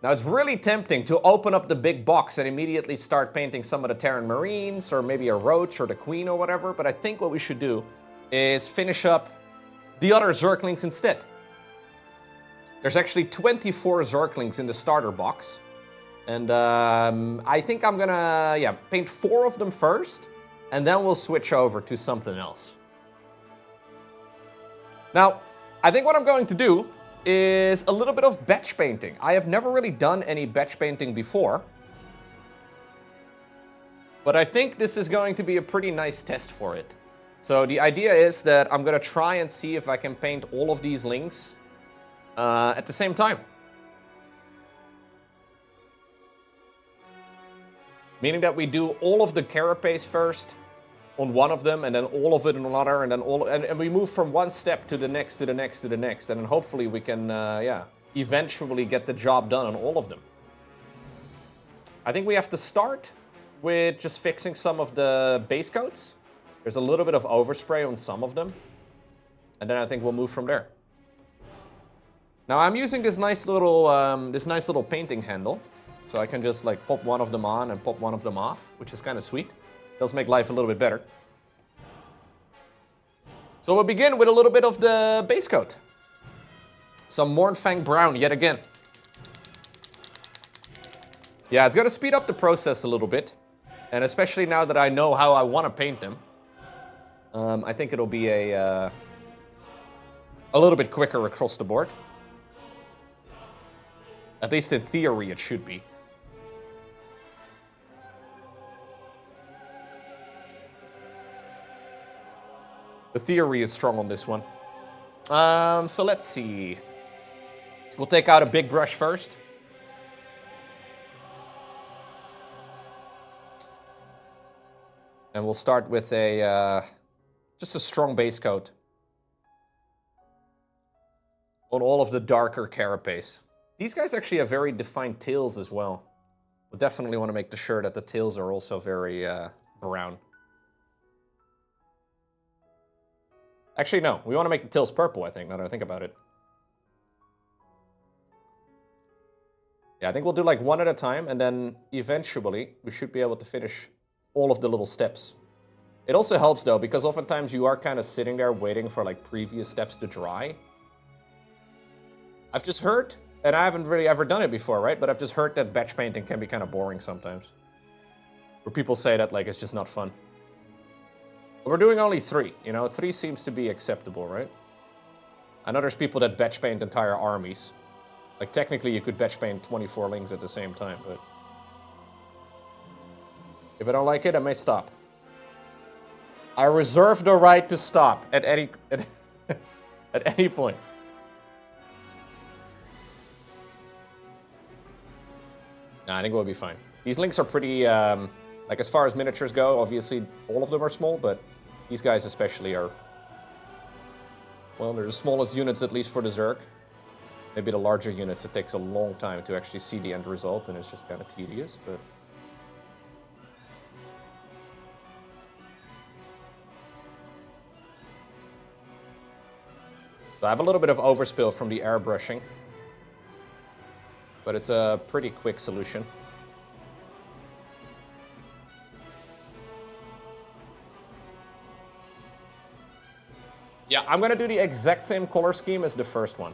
Now, it's really tempting to open up the big box and immediately start painting some of the Terran Marines, or maybe a Roach or the Queen or whatever, but I think what we should do is finish up the other Zerglings instead. There's actually 24 Zerglings in the starter box. And I think I'm gonna, paint 4 of them first, and then we'll switch over to something else. Now, I think what I'm going to do is a little bit of batch painting. I have never really done any batch painting before. But I think this is going to be a pretty nice test for it. So the idea is that I'm gonna try and see if I can paint all of these links at the same time. Meaning that we do all of the carapace first on one of them, and then all of it on another, and then and we move from one step to the next, to the next, to the next, and then hopefully we can, eventually get the job done on all of them. I think we have to start with just fixing some of the base coats. There's a little bit of overspray on some of them, and then I think we'll move from there. Now I'm using this nice little painting handle, so I can just like pop one of them on and pop one of them off, which is kind of sweet. Does make life a little bit better. So we'll begin with a little bit of the base coat. Some Mournfang Brown yet again. Yeah, it's gonna speed up the process a little bit, and especially now that I know how I want to paint them, I think it'll be a little bit quicker across the board. At least in theory, it should be. The theory is strong on this one. So let's see. We'll take out a big brush first. And we'll start with just a strong base coat on all of the darker carapace. These guys actually have very defined tails as well. We'll definitely want to make sure that the tails are also very brown. Actually, no. We want to make the tails purple, I think, now that I think about it. Yeah, I think we'll do like one at a time, and then eventually we should be able to finish all of the little steps. It also helps, though, because oftentimes you are kind of sitting there waiting for like previous steps to dry. I've just heard, and I haven't really ever done it before, right? But I've just heard that batch painting can be kind of boring sometimes. Where people say that like it's just not fun. We're doing only 3, you know, 3 seems to be acceptable, right? I know there's people that batch paint entire armies. Like, technically, you could batch paint 24 lings at the same time, but... if I don't like it, I may stop. I reserve the right to stop at any... at any point. Nah, I think we'll be fine. These links are pretty, like, as far as miniatures go, obviously, all of them are small, but... these guys especially are, well, they're the smallest units, at least for the Zerg. Maybe the larger units, it takes a long time to actually see the end result, and it's just kind of tedious, but... so I have a little bit of overspill from the airbrushing, but it's a pretty quick solution. Yeah, I'm gonna do the exact same color scheme as the first one.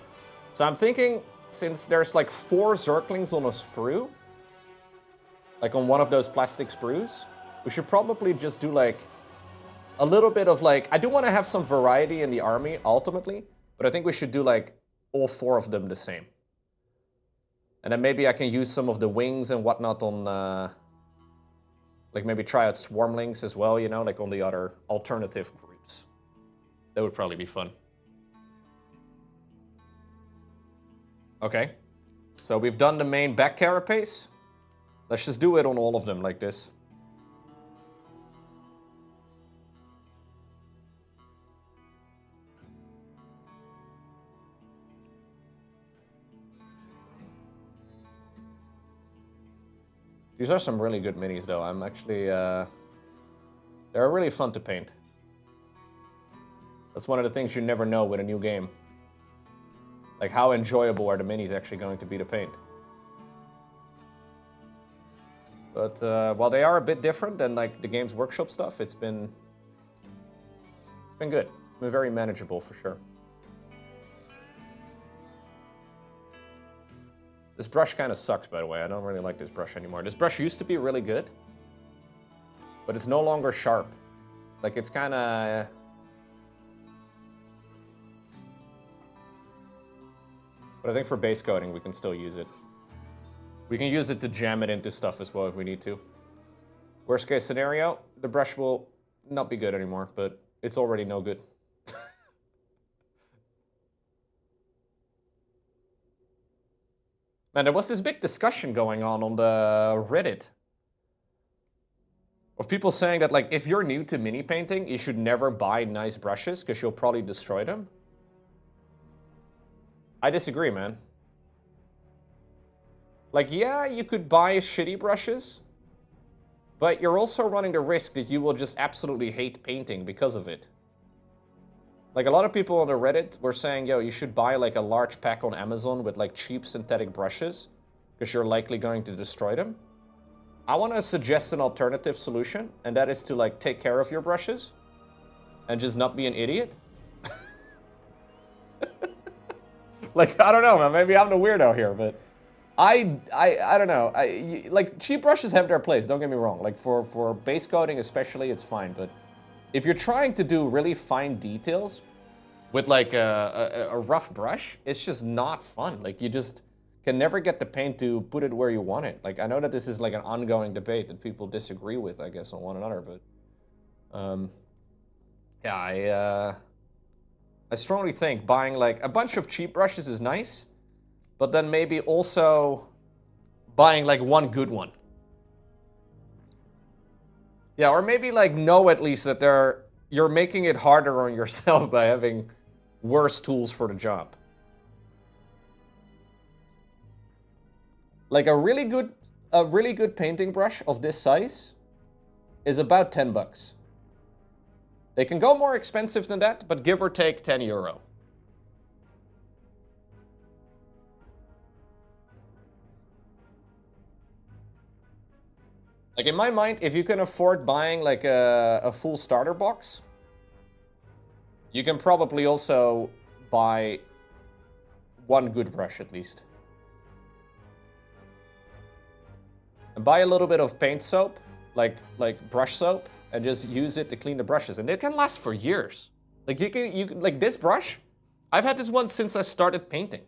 So I'm thinking, since there's like 4 Zerglings on a sprue, like on one of those plastic sprues, we should probably just do like a little bit of like, I do want to have some variety in the army ultimately, but I think we should do like all 4 of them the same. And then maybe I can use some of the wings and whatnot on, like maybe try out Swarmlings as well, you know, like on the other alternative groups. That would probably be fun. Okay, so we've done the main back carapace. Let's just do it on all of them like this. These are some really good minis though. I'm actually, they're really fun to paint. That's one of the things you never know with a new game. Like, how enjoyable are the minis actually going to be to paint? But while they are a bit different than like the Games Workshop stuff, it's been good. It's been very manageable for sure. This brush kind of sucks, by the way. I don't really like this brush anymore. This brush used to be really good, but it's no longer sharp. Like, it's kind of... But I think for base coating, we can still use it. We can use it to jam it into stuff as well if we need to. Worst case scenario, the brush will not be good anymore, but it's already no good. Man, there was this big discussion going on the Reddit of people saying that, like, if you're new to mini painting, you should never buy nice brushes because you'll probably destroy them. I disagree, man. Like, yeah, you could buy shitty brushes, but you're also running the risk that you will just absolutely hate painting because of it. Like, a lot of people on the Reddit were saying, yo, you should buy, like, a large pack on Amazon with, like, cheap synthetic brushes, because you're likely going to destroy them. I want to suggest an alternative solution, and that is to, like, take care of your brushes and just not be an idiot. Like, I don't know, man. Maybe I'm the weirdo here, but I don't know. Like, cheap brushes have their place, don't get me wrong. Like, for base coating especially, it's fine, but if you're trying to do really fine details with like a rough brush, it's just not fun. Like, you just can never get the paint to put it where you want it. Like, I know that this is like an ongoing debate that people disagree with, I guess, on one another, but yeah, I strongly think buying like a bunch of cheap brushes is nice, but then maybe also buying like one good one. Yeah, or maybe like know at least that you're making it harder on yourself by having worse tools for the job. Like a really good painting brush of this size is about 10 bucks. They can go more expensive than that, but give or take 10 euro. Like, in my mind, if you can afford buying like a full starter box, you can probably also buy one good brush at least. And buy a little bit of paint soap, like brush soap, and just use it to clean the brushes. And it can last for years. Like, you can like this brush, I've had this one since I started painting.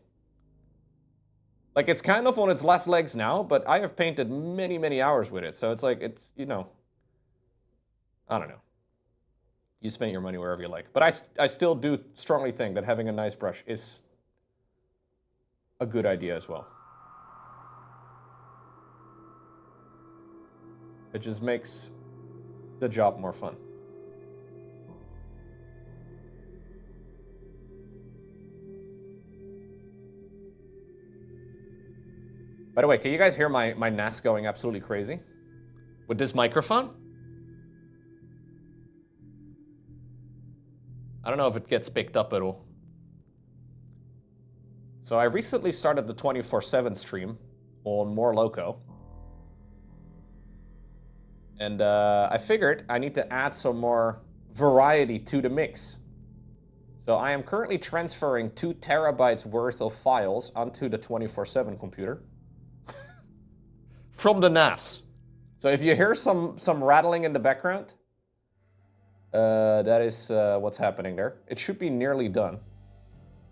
Like, it's kind of on its last legs now, but I have painted many, many hours with it. So it's like, it's, you know, I don't know. You spend your money wherever you like. But I still do strongly think that having a nice brush is a good idea as well. It just makes the job more fun. By the way, can you guys hear my NAS going absolutely crazy with this microphone? I don't know if it gets picked up at all. So I recently started the 24/7 stream on More Loco. And I figured I need to add some more variety to the mix. So I am currently transferring 2 terabytes worth of files onto the 24/7 computer from the NAS. So if you hear some rattling in the background, that is what's happening there. It should be nearly done.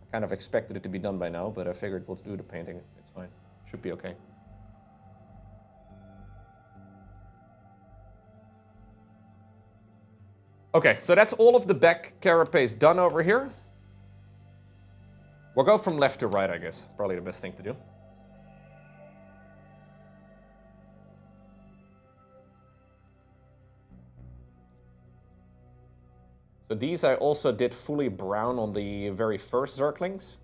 I kind of expected it to be done by now, but I figured we'll do the painting. It's fine. Should be okay. Okay, so that's all of the back carapace done over here. We'll go from left to right, I guess. Probably the best thing to do. So these I also did fully brown on the very first Zerglings.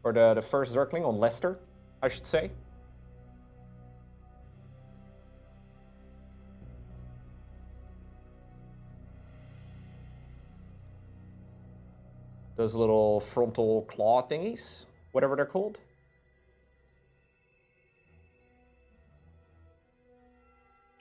Or the first Zergling on Leicester, I should say. Those little frontal claw thingies, whatever they're called.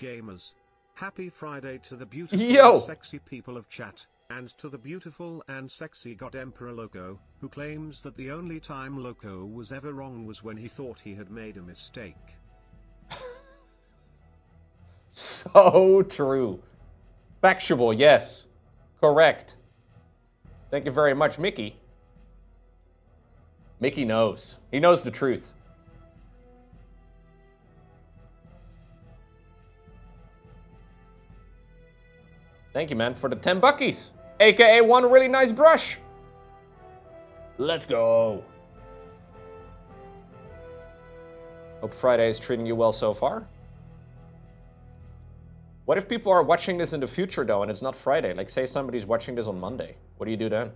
Gamers, happy Friday to the beautiful and sexy people of chat, and to the beautiful and sexy God Emperor Loco, who claims that the only time Loco was ever wrong was when he thought he had made a mistake. So true. Factual, yes. Correct. Thank you very much, Mickey. Mickey knows. He knows the truth. Thank you, man, for the 10 buckies. AKA one really nice brush. Let's go. Hope Friday is treating you well so far. What if people are watching this in the future, though, and it's not Friday? Like, say somebody's watching this on Monday. What do you do then?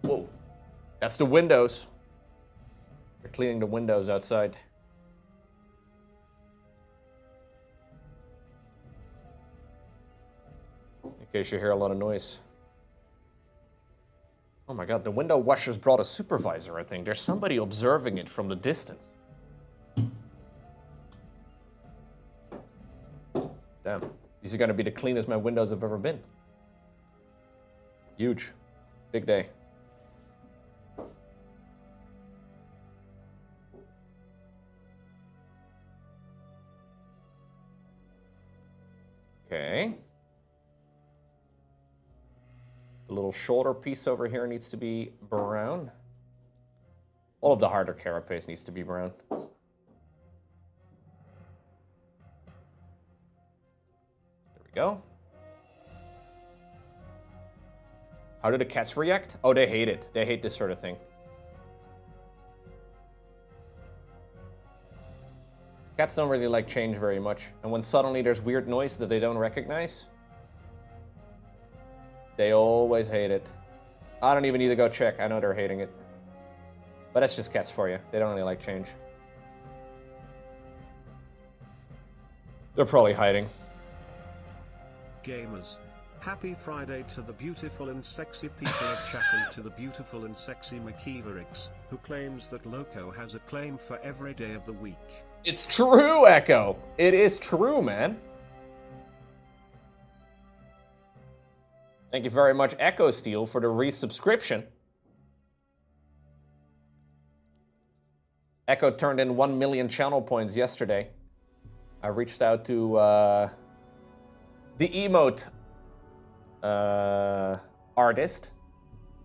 Whoa. That's the windows. They're cleaning the windows outside. In case you hear a lot of noise. Oh my god, the window washers brought a supervisor, I think. There's somebody observing it from the distance. Damn. These are gonna be the cleanest my windows have ever been. Huge. Big day. Okay. The little shoulder piece over here needs to be brown. All of the harder carapace needs to be brown. There we go. How do the cats react? Oh, they hate it. They hate this sort of thing. Cats don't really like change very much. And when suddenly there's weird noise that they don't recognize, they always hate it. I don't even need to go check. I know they're hating it. But that's just cats for you. They don't really like change. They're probably hiding. Gamers, happy Friday to the beautiful and sexy people of chat and to the beautiful and sexy McKeeverix, who claims that Loco has a claim for every day of the week. It's true, Echo. It is true, man. Thank you very much, Echo Steel, for the resubscription. Echo turned in 1 million channel points yesterday. I reached out to the emote artist.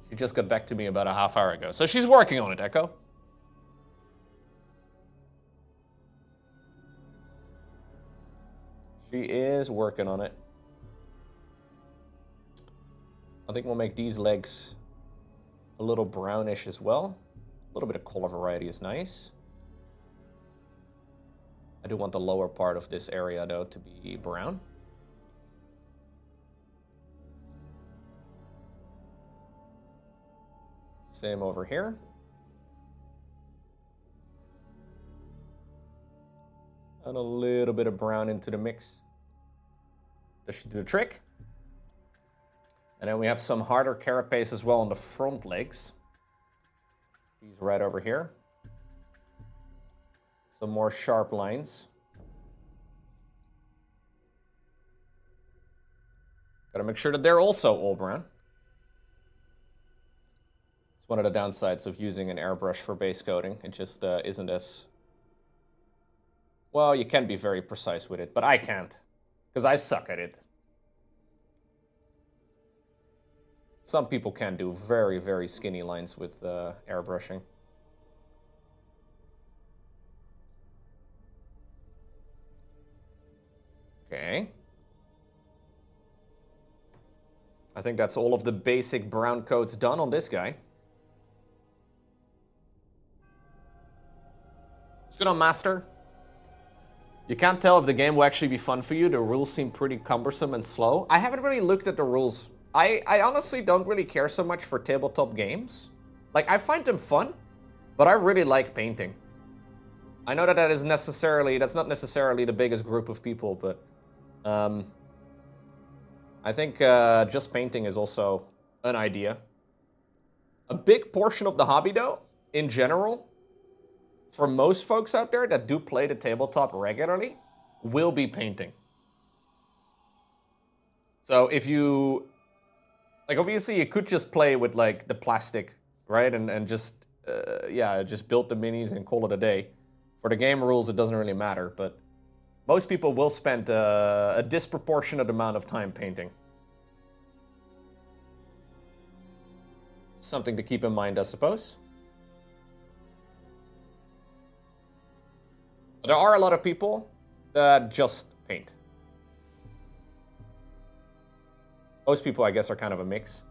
She just got back to me about a half hour ago. So she's working on it, Echo. She is working on it. I think we'll make these legs a little brownish as well. A little bit of color variety is nice. I do want the lower part of this area, though, to be brown. Same over here. And a little bit of brown into the mix. That should do the trick. And then we have some harder carapace as well on the front legs. These right over here. Some more sharp lines. Gotta make sure that they're also all brown. It's one of the downsides of using an airbrush for base coating. It just isn't as... Well, you can be very precise with it, but I can't. Because I suck at it. Some people can do very, very skinny lines with airbrushing. Okay. I think that's all of the basic brown coats done on this guy. It's good on Master. You can't tell if the game will actually be fun for you. The rules seem pretty cumbersome and slow. I haven't really looked at the rules. I honestly don't really care so much for tabletop games. Like, I find them fun, but I really like painting. I know that that's not necessarily the biggest group of people, but I I think just painting is also an idea. A big portion of the hobby, though, in general, for most folks out there that do play the tabletop regularly, will be painting. So if you, like, obviously you could just play with, like, the plastic, right? And just, yeah, just build the minis and call it a day. For the game rules, it doesn't really matter, but most people will spend a disproportionate amount of time painting. Something to keep in mind, I suppose. But there are a lot of people that just paint. Most people, I guess, are kind of a mix.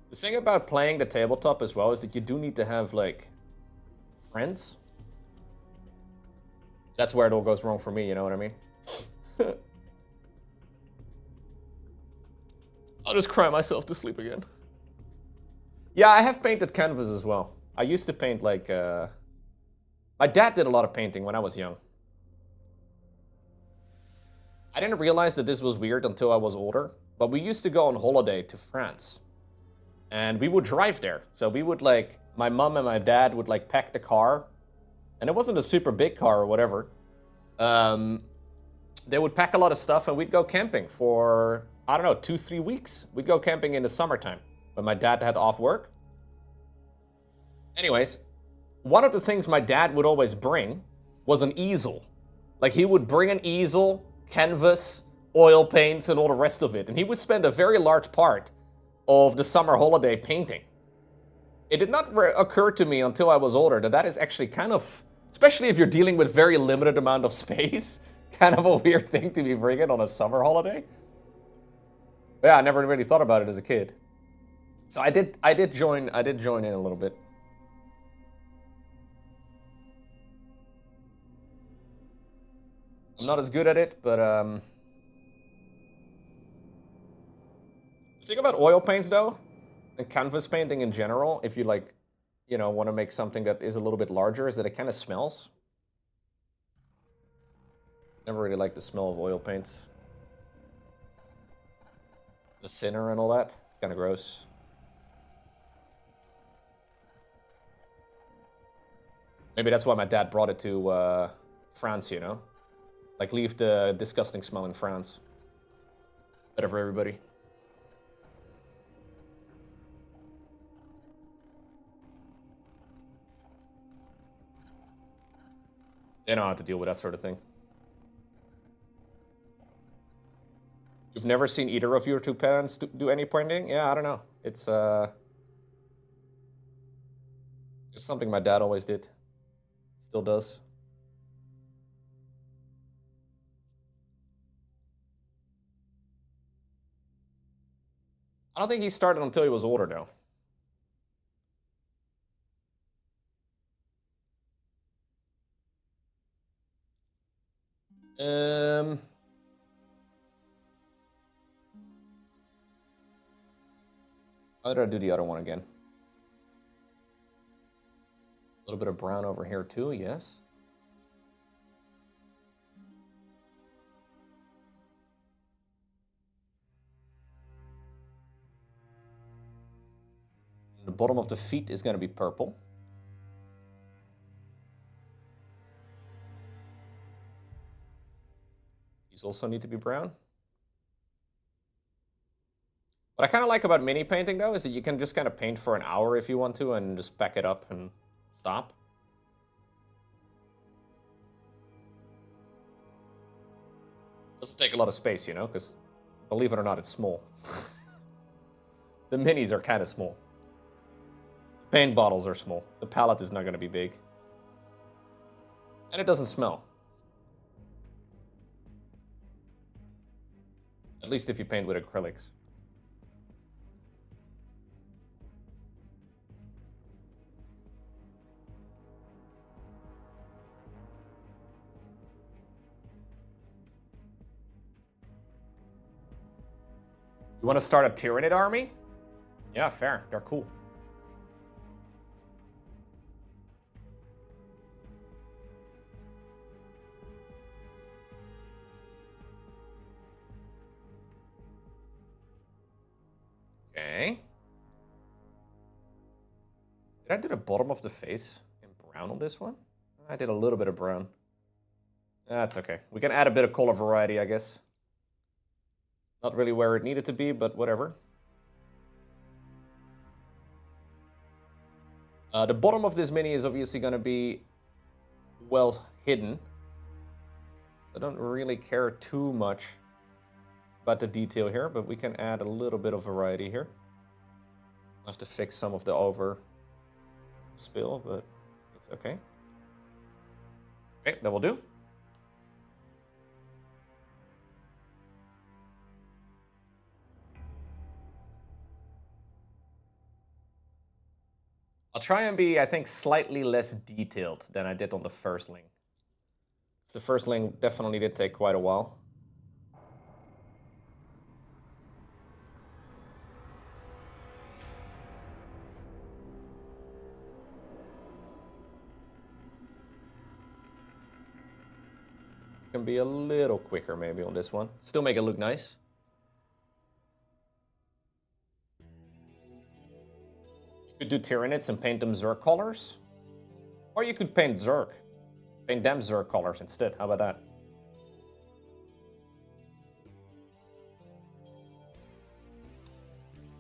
The thing about playing the tabletop as well is that you do need to have, like, friends. That's where it all goes wrong for me, you know what I mean? I'll just cry myself to sleep again. Yeah, I have painted canvas as well. I used to paint, like, my dad did a lot of painting when I was young. I didn't realize that this was weird until I was older, but we used to go on holiday to France. And we would drive there. So we would, like, my mom and my dad would, like, pack the car. And it wasn't a super big car or whatever. They would pack a lot of stuff and we'd go camping for, I don't know, 2-3 weeks. We'd go camping in the summertime when my dad had off work. Anyways, one of the things my dad would always bring was an easel. Like, he would bring an easel, canvas, oil paints, and all the rest of it. And he would spend a very large part of the summer holiday painting. It did not occur to me until I was older that that is actually kind of, especially if you're dealing with very limited amount of space, kind of a weird thing to be bringing on a summer holiday. Yeah, I never really thought about it as a kid. So I did join in a little bit. I'm not as good at it, but the thing about oil paints, though, and canvas painting in general, if you, like, you know, want to make something that is a little bit larger, is that it kind of smells. Never really liked the smell of oil paints. The thinner and all that. It's kind of gross. Maybe that's why my dad brought it to France, you know? Like, leave the disgusting smell in France. Better for everybody. They don't have to deal with that sort of thing. You've never seen either of your two parents do any painting? Yeah, I don't know. It's something my dad always did. Still does. I don't think he started until he was older, though. How did I do the other one again? A little bit of brown over here too, yes. And the bottom of the feet is going to be purple. These also need to be brown. What I kind of like about mini painting, though, is that you can just kind of paint for an hour if you want to and just pack it up and stop. Doesn't take a lot of space, you know, because believe it or not, it's small. The minis are kind of small. The paint bottles are small. The palette is not going to be big. And it doesn't smell. At least if you paint with acrylics. You want to start a Tyranid army? Yeah, fair. They're cool. Did I do the bottom of the face in brown on this one? I did a little bit of brown. That's okay. We can add a bit of color variety, I guess. Not really where it needed to be, but whatever. The bottom of this mini is obviously going to be well hidden. I don't really care too much about the detail here, but we can add a little bit of variety here. I'll have to fix some of the over spill, but it's okay. Okay, that will do. I'll try and be, I think, slightly less detailed than I did on the firstling. The firstling definitely did take quite a while. Can be a little quicker maybe on this one. Still make it look nice. You could do Tyranids and paint them Zerg colors. Or you could paint Zerg. Paint them Zerg colors instead. How about that?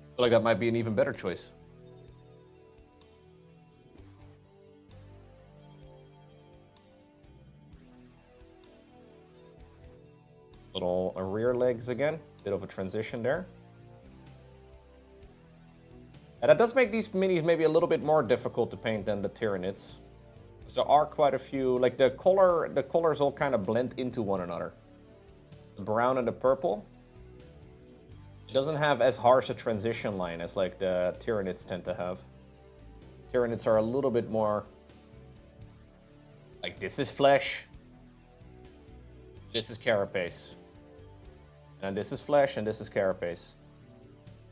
I feel like that might be an even better choice. Little rear legs again. Bit of a transition there. And that does make these minis maybe a little bit more difficult to paint than the Tyranids. Because there are quite a few, like the colors all kind of blend into one another. The brown and the purple. It doesn't have as harsh a transition line as like the Tyranids tend to have. Tyranids are a little bit more like this is flesh. This is carapace. And this is flesh and this is carapace.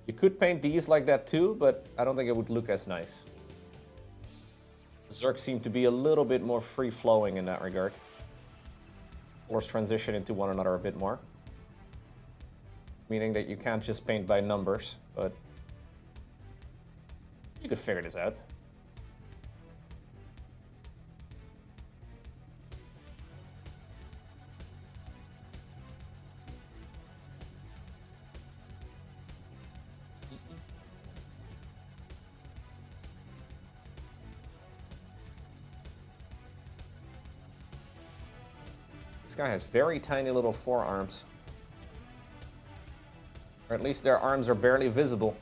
You could paint these like that too, but I don't think it would look as nice. Zerg seem to be a little bit more free-flowing in that regard. Colors transition into one another a bit more. Meaning that you can't just paint by numbers, but you could figure this out. This guy has very tiny little forearms. Or at least their arms are barely visible.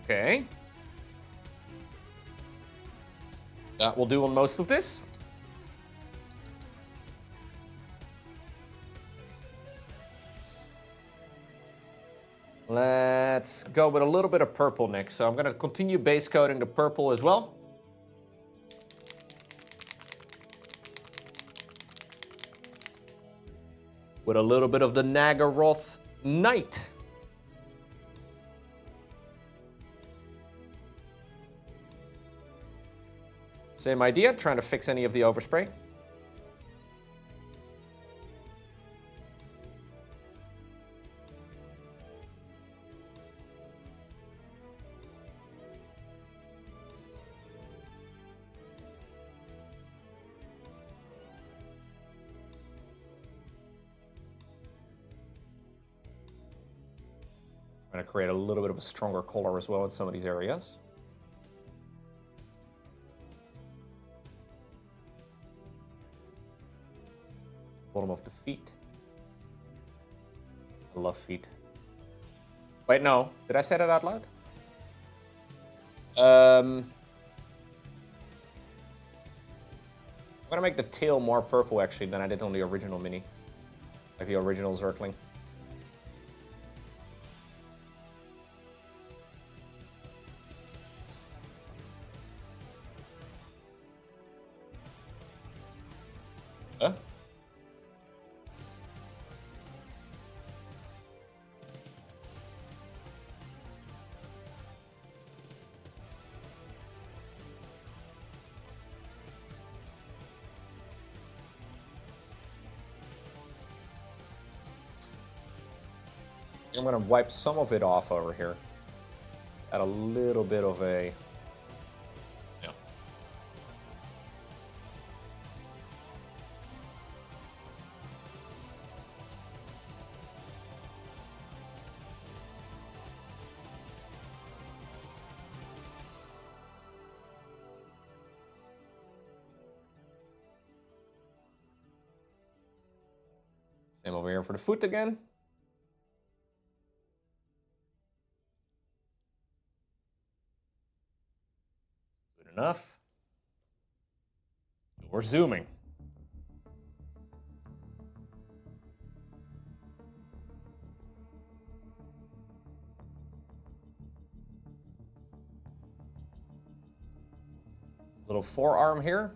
Okay. That will do on most of this. Let's go with a little bit of purple next. So I'm going to continue base coating the purple as well. With a little bit of the Nagaroth Knight. Same idea, trying to fix any of the overspray. Trying to create a little bit of a stronger color as well in some of these areas. Bottom of the feet. I love feet. Wait, no. Did I say that out loud? I'm gonna make the tail more purple actually than I did on the original mini. Like the original Zergling. Huh? I'm gonna wipe some of it off over here. Add a little bit of a... Yeah. Same over here for the foot again. Good enough. We're zooming. Little forearm here.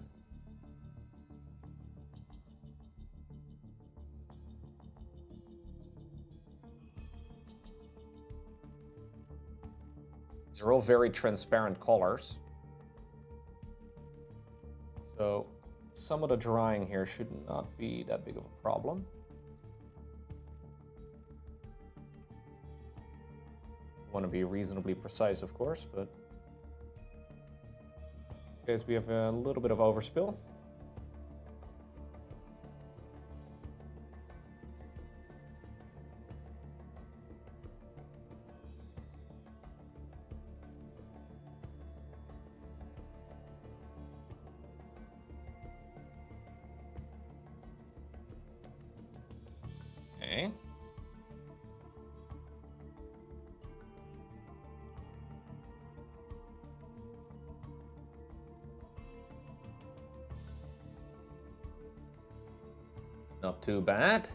These are all very transparent colors. So some of the drying here should not be that big of a problem. Want to be reasonably precise, of course, but in case we have a little bit of overspill. Okay. Not too bad.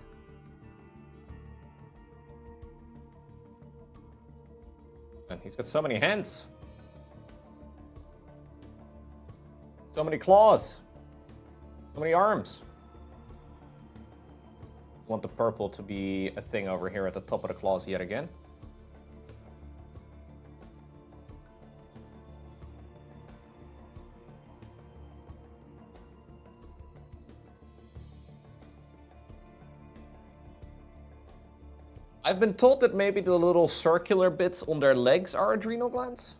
And he's got so many hands. So many claws. So many arms. Want the purple to be a thing over here at the top of the claws yet again. I've been told that maybe the little circular bits on their legs are adrenal glands.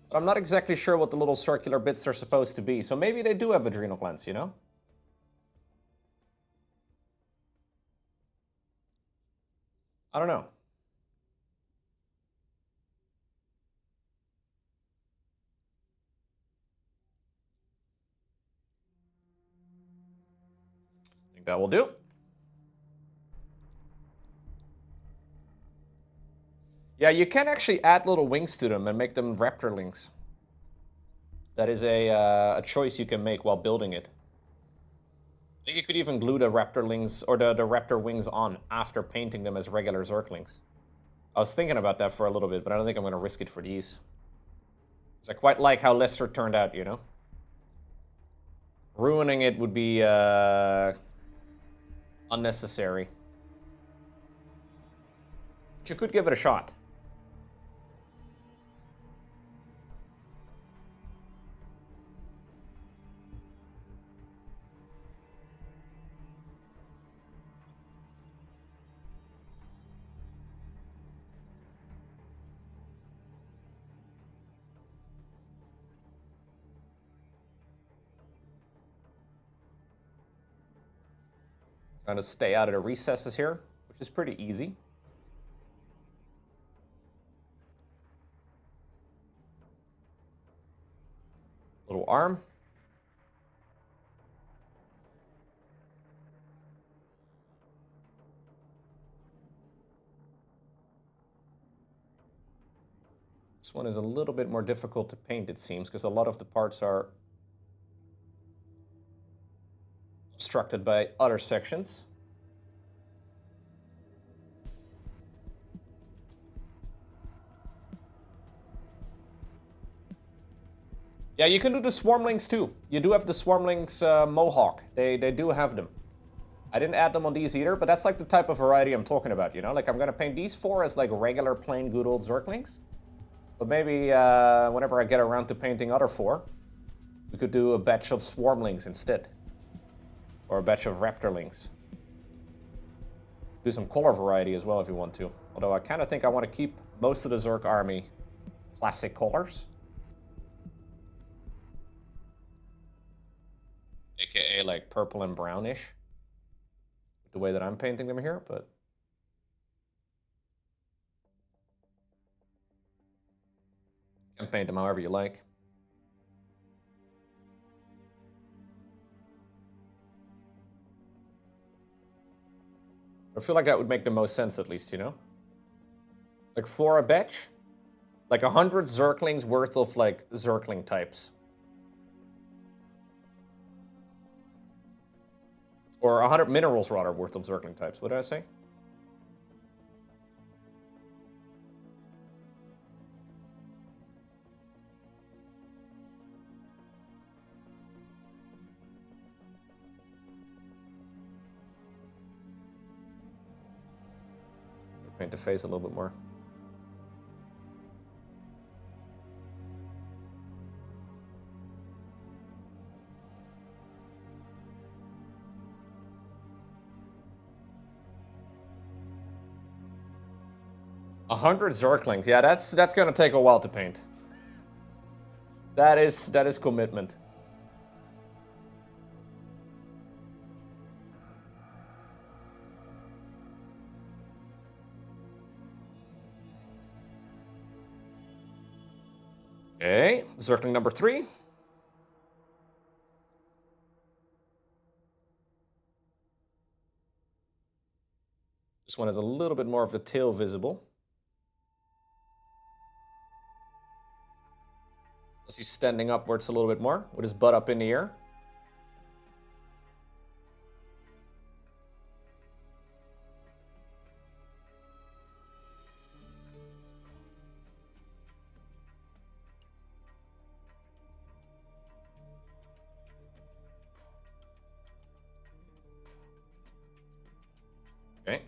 But I'm not exactly sure what the little circular bits are supposed to be. So maybe they do have adrenal glands, you know? I don't know. I think that will do. Yeah, you can actually add little wings to them and make them raptorlings. That is a choice you can make while building it. I think you could even glue the raptorlings or the raptor wings on after painting them as regular Zerglings. I was thinking about that for a little bit, but I don't think I'm going to risk it for these. Because I quite like how Lester turned out, you know? Ruining it would be unnecessary. But you could give it a shot. Trying to stay out of the recesses here, which is pretty easy. Little arm. This one is a little bit more difficult to paint, it seems, because a lot of the parts are obstructed by other sections. Yeah, you can do the Swarmlings too. You do have the Swarmlings Mohawk. They do have them. I didn't add them on these either, but that's like the type of variety I'm talking about, you know? Like, I'm gonna paint these four as like regular, plain, good old Zerglings. But maybe whenever I get around to painting other four, we could do a batch of Swarmlings instead. Or a batch of Raptorlings. Do some color variety as well if you want to. Although I kind of think I want to keep most of the Zerg army classic colors. AKA like purple and brownish. The way that I'm painting them here, but... You can paint them however you like. I feel like that would make the most sense, at least, you know? Like, for a batch, like 100 Zerglings worth of, like, Zergling types. Or 100 minerals, rather, worth of Zergling types. What did I say? Paint the face a little bit more. A 100 Zerglings. Yeah, that's gonna take a while to paint. That is commitment. Okay, Zergling number 3. This one has a little bit more of the tail visible. As he's standing upwards a little bit more, with his butt up in the air. Okay.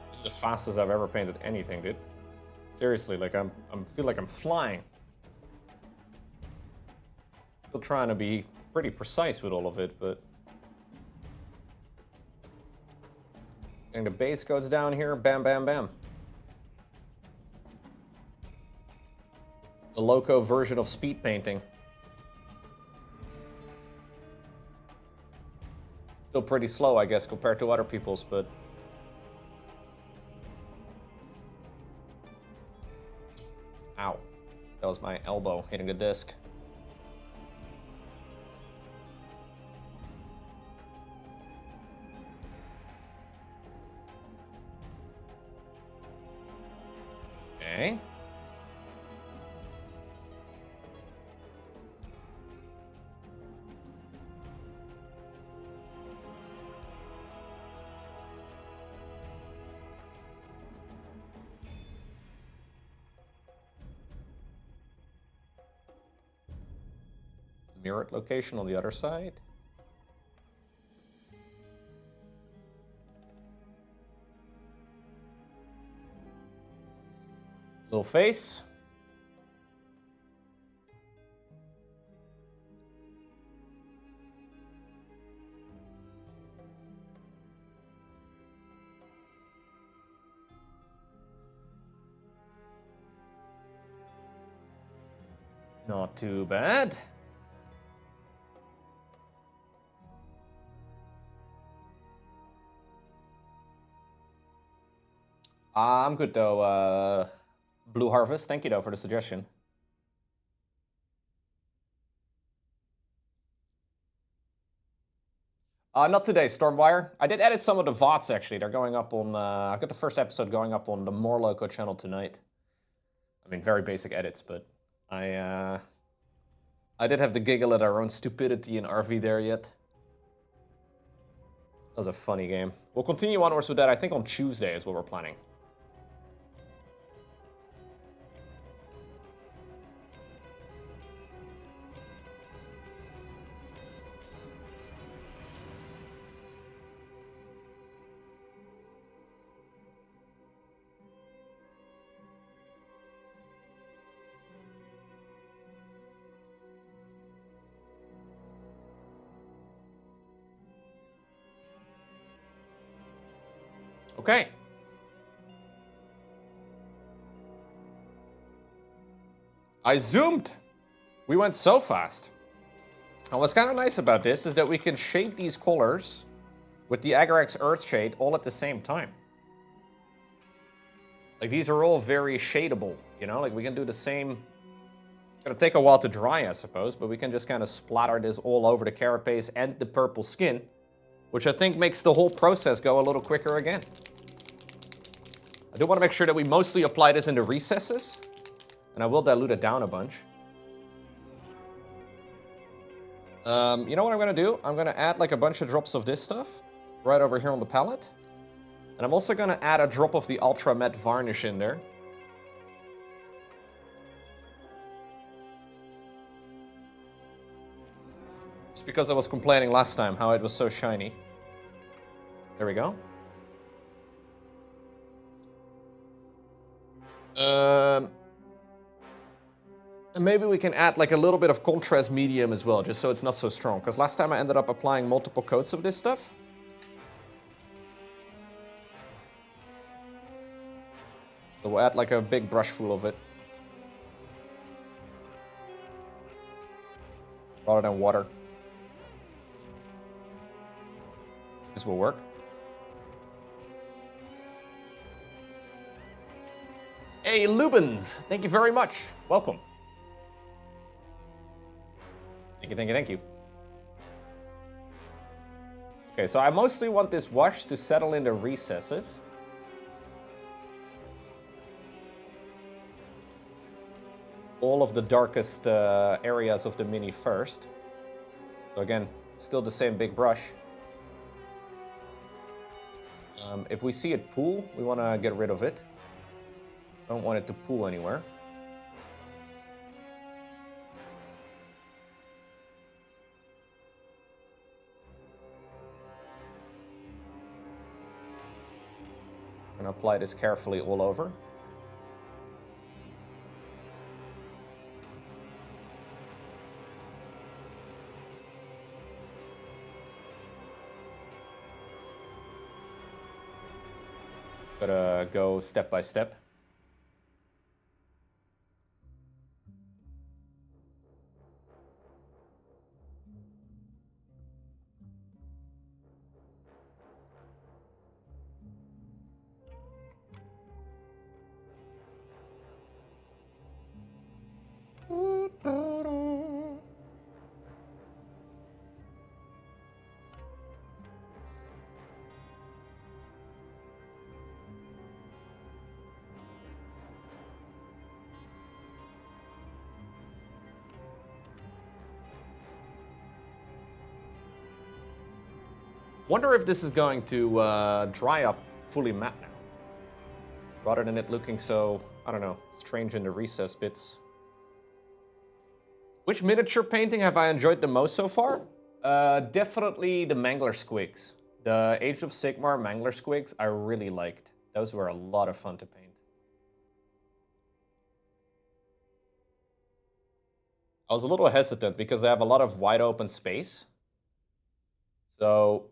This is the fastest I've ever painted anything, dude. Seriously, like I feel like I'm flying. Still trying to be pretty precise with all of it, but... And the base goes down here, bam, bam, bam. The loco version of speed painting. Still pretty slow, I guess, compared to other people's, but... Ow. That was my elbow hitting the disc. Okay. Mirrored location on the other side. Little face. Not too bad. I'm good though, Blue Harvest. Thank you though for the suggestion. Not today, Stormwire. I did edit some of the VODs actually. They're going up on, I got the first episode going up on the More Loco channel tonight. I mean, very basic edits, but I I did have the giggle at our own stupidity in RV there yet. That was a funny game. We'll continue onwards with that, I think on Tuesday is what we're planning. Okay. I zoomed. We went so fast. And what's kind of nice about this is that we can shade these colors with the Agrax Earthshade all at the same time. Like these are all very shadeable, you know, like we can do the same. It's gonna take a while to dry, I suppose, but we can just kind of splatter this all over the carapace and the purple skin, which I think makes the whole process go a little quicker again. I do want to make sure that we mostly apply this in the recesses, and I will dilute it down a bunch. You know what I'm going to do? I'm going to add like a bunch of drops of this stuff right over here on the palette. And I'm also going to add a drop of the Ultra Matte Varnish in there. Just because I was complaining last time how it was so shiny. There we go. And maybe we can add like a little bit of contrast medium as well, just so it's not so strong. Because last time I ended up applying multiple coats of this stuff. So we'll add like a big brush full of it. Rather than water. This will work. Hey, Lubens, thank you very much. Welcome. Thank you, thank you, thank you. Okay, so I mostly want this wash to settle in the recesses. All of the darkest areas of the mini first. So again, still the same big brush. If we see it pool, we want to get rid of it. Don't want it to pool anywhere. I'm going to apply this carefully all over. Just gotta go step by step. Wonder if this is going to dry up fully matte now. Rather than it looking so, I don't know, strange in the recess bits. Which miniature painting have I enjoyed the most so far? Definitely the Mangler Squigs. The Age of Sigmar Mangler Squigs I really liked. Those were a lot of fun to paint. I was a little hesitant because they have a lot of wide open space. So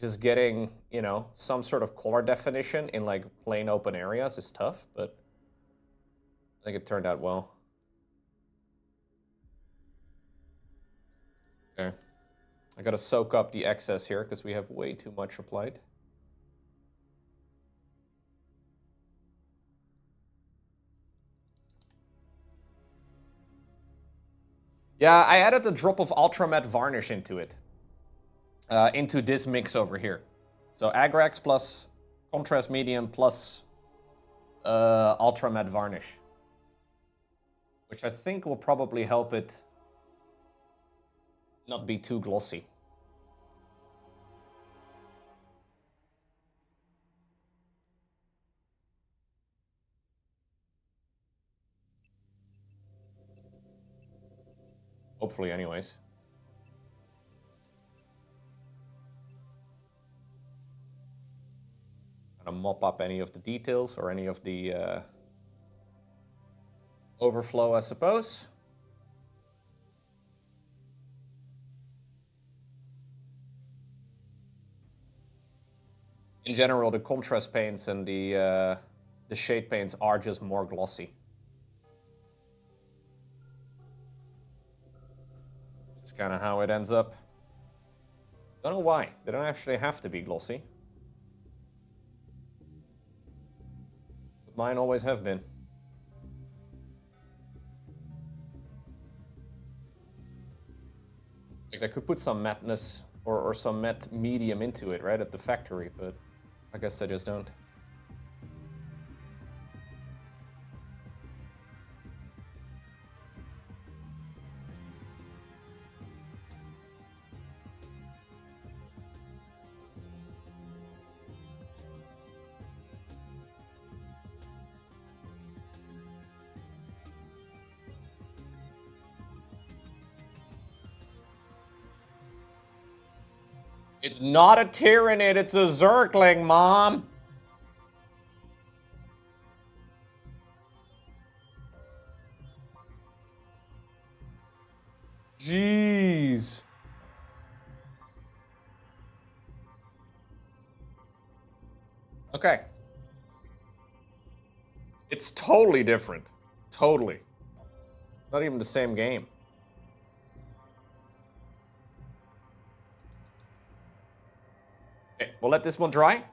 just getting, you know, some sort of color definition in like plain open areas is tough, but I think it turned out well. Okay. I gotta soak up the excess here because we have way too much applied. Yeah, I added a drop of Ultra Matte Varnish into it. Into this mix over here. So Agrax plus Contrast Medium plus Ultra Matte Varnish. Which I think will probably help it not be too glossy. Hopefully, anyways. Trying to mop up any of the details or any of the overflow, I suppose. In general, the contrast paints and the shade paints are just more glossy. It's kind of how it ends up. Don't know why. They don't actually have to be glossy. But mine always have been. Like I could put some mattness or some matte medium into it, right, at the factory, but I guess they just don't. It's not a Tyranid, it's a Zergling, Mom! Jeez. Okay. It's totally different. Totally. Not even the same game. Okay, we'll let this one dry.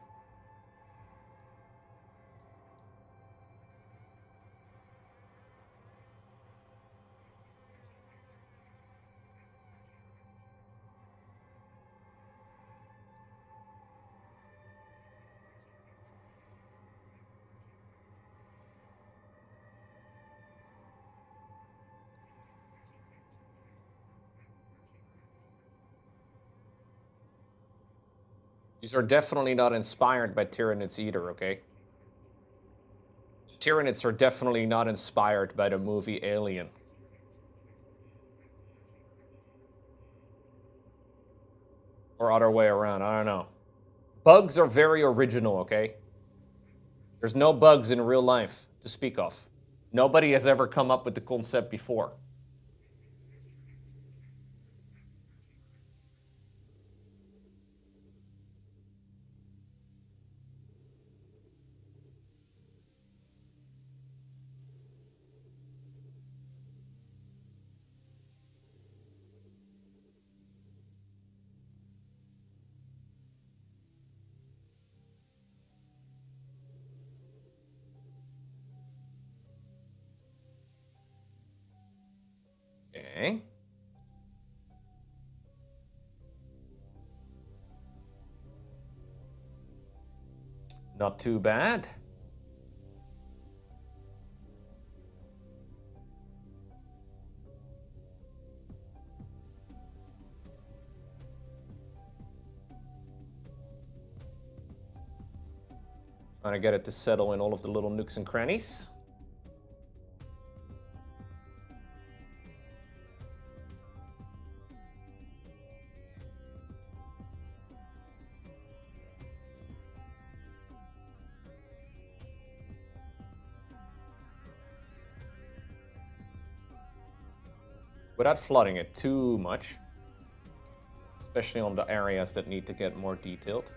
These are definitely not inspired by Tyranids either, okay? Tyranids are definitely not inspired by the movie Alien. Or other way around, I don't know. Bugs are very original, okay? There's no bugs in real life to speak of. Nobody has ever come up with the concept before. Okay. Not too bad. Trying to get it to settle in all of the little nooks and crannies. Without flooding it too much. Especially on the areas that need to get more detailed.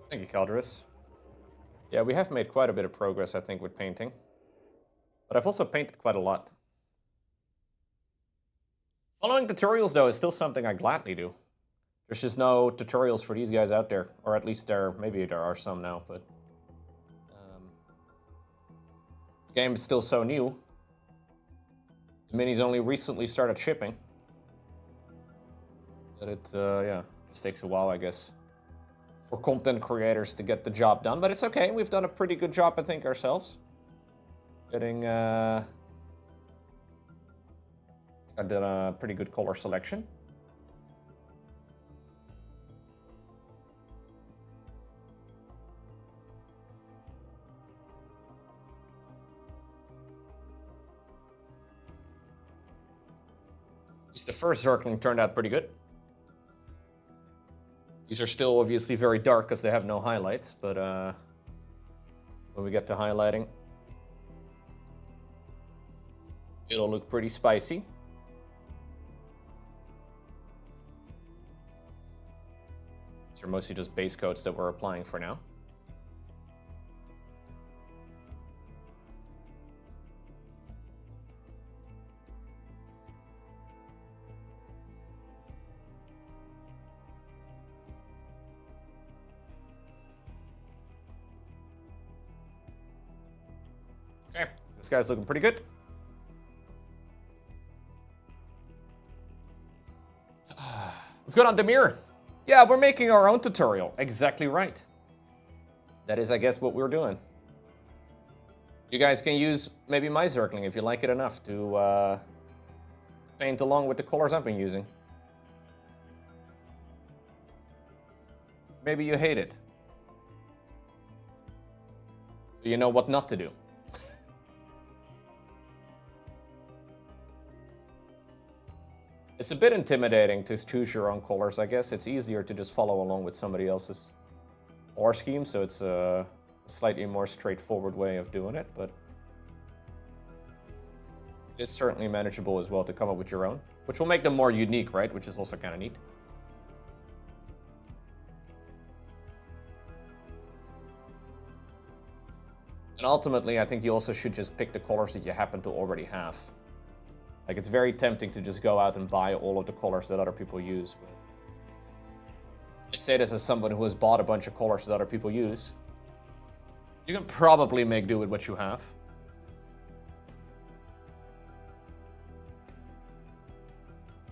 Thank you, Calderus. Yeah, we have made quite a bit of progress, I think, with painting. But I've also painted quite a lot. Following tutorials, though, is still something I gladly do. There's just no tutorials for these guys out there, or at least maybe there are some now, but the game is still so new. The minis only recently started shipping. But it, yeah, just takes a while, I guess, for content creators to get the job done. But it's okay. We've done a pretty good job, I think, ourselves. Getting, I've done a pretty good color selection. At least the first Zergling turned out pretty good. These are still obviously very dark because they have no highlights, but when we get to highlighting, it'll look pretty spicy. These are mostly just base coats that we're applying for now. Okay, this guy's looking pretty good. What's going on, Demir? Yeah, we're making our own tutorial. Exactly right. That is, I guess, what we're doing. You guys can use maybe my Zergling if you like it enough to paint along with the colors I've been using. Maybe you hate it. So you know what not to do. It's a bit intimidating to choose your own colors, I guess. It's easier to just follow along with somebody else's color scheme, so it's a slightly more straightforward way of doing it, but it's certainly manageable as well to come up with your own, which will make them more unique, right? Which is also kind of neat. And ultimately, I think you also should just pick the colors that you happen to already have. Like, it's very tempting to just go out and buy all of the colors that other people use. But I say this as someone who has bought a bunch of colors that other people use. You can probably make do with what you have.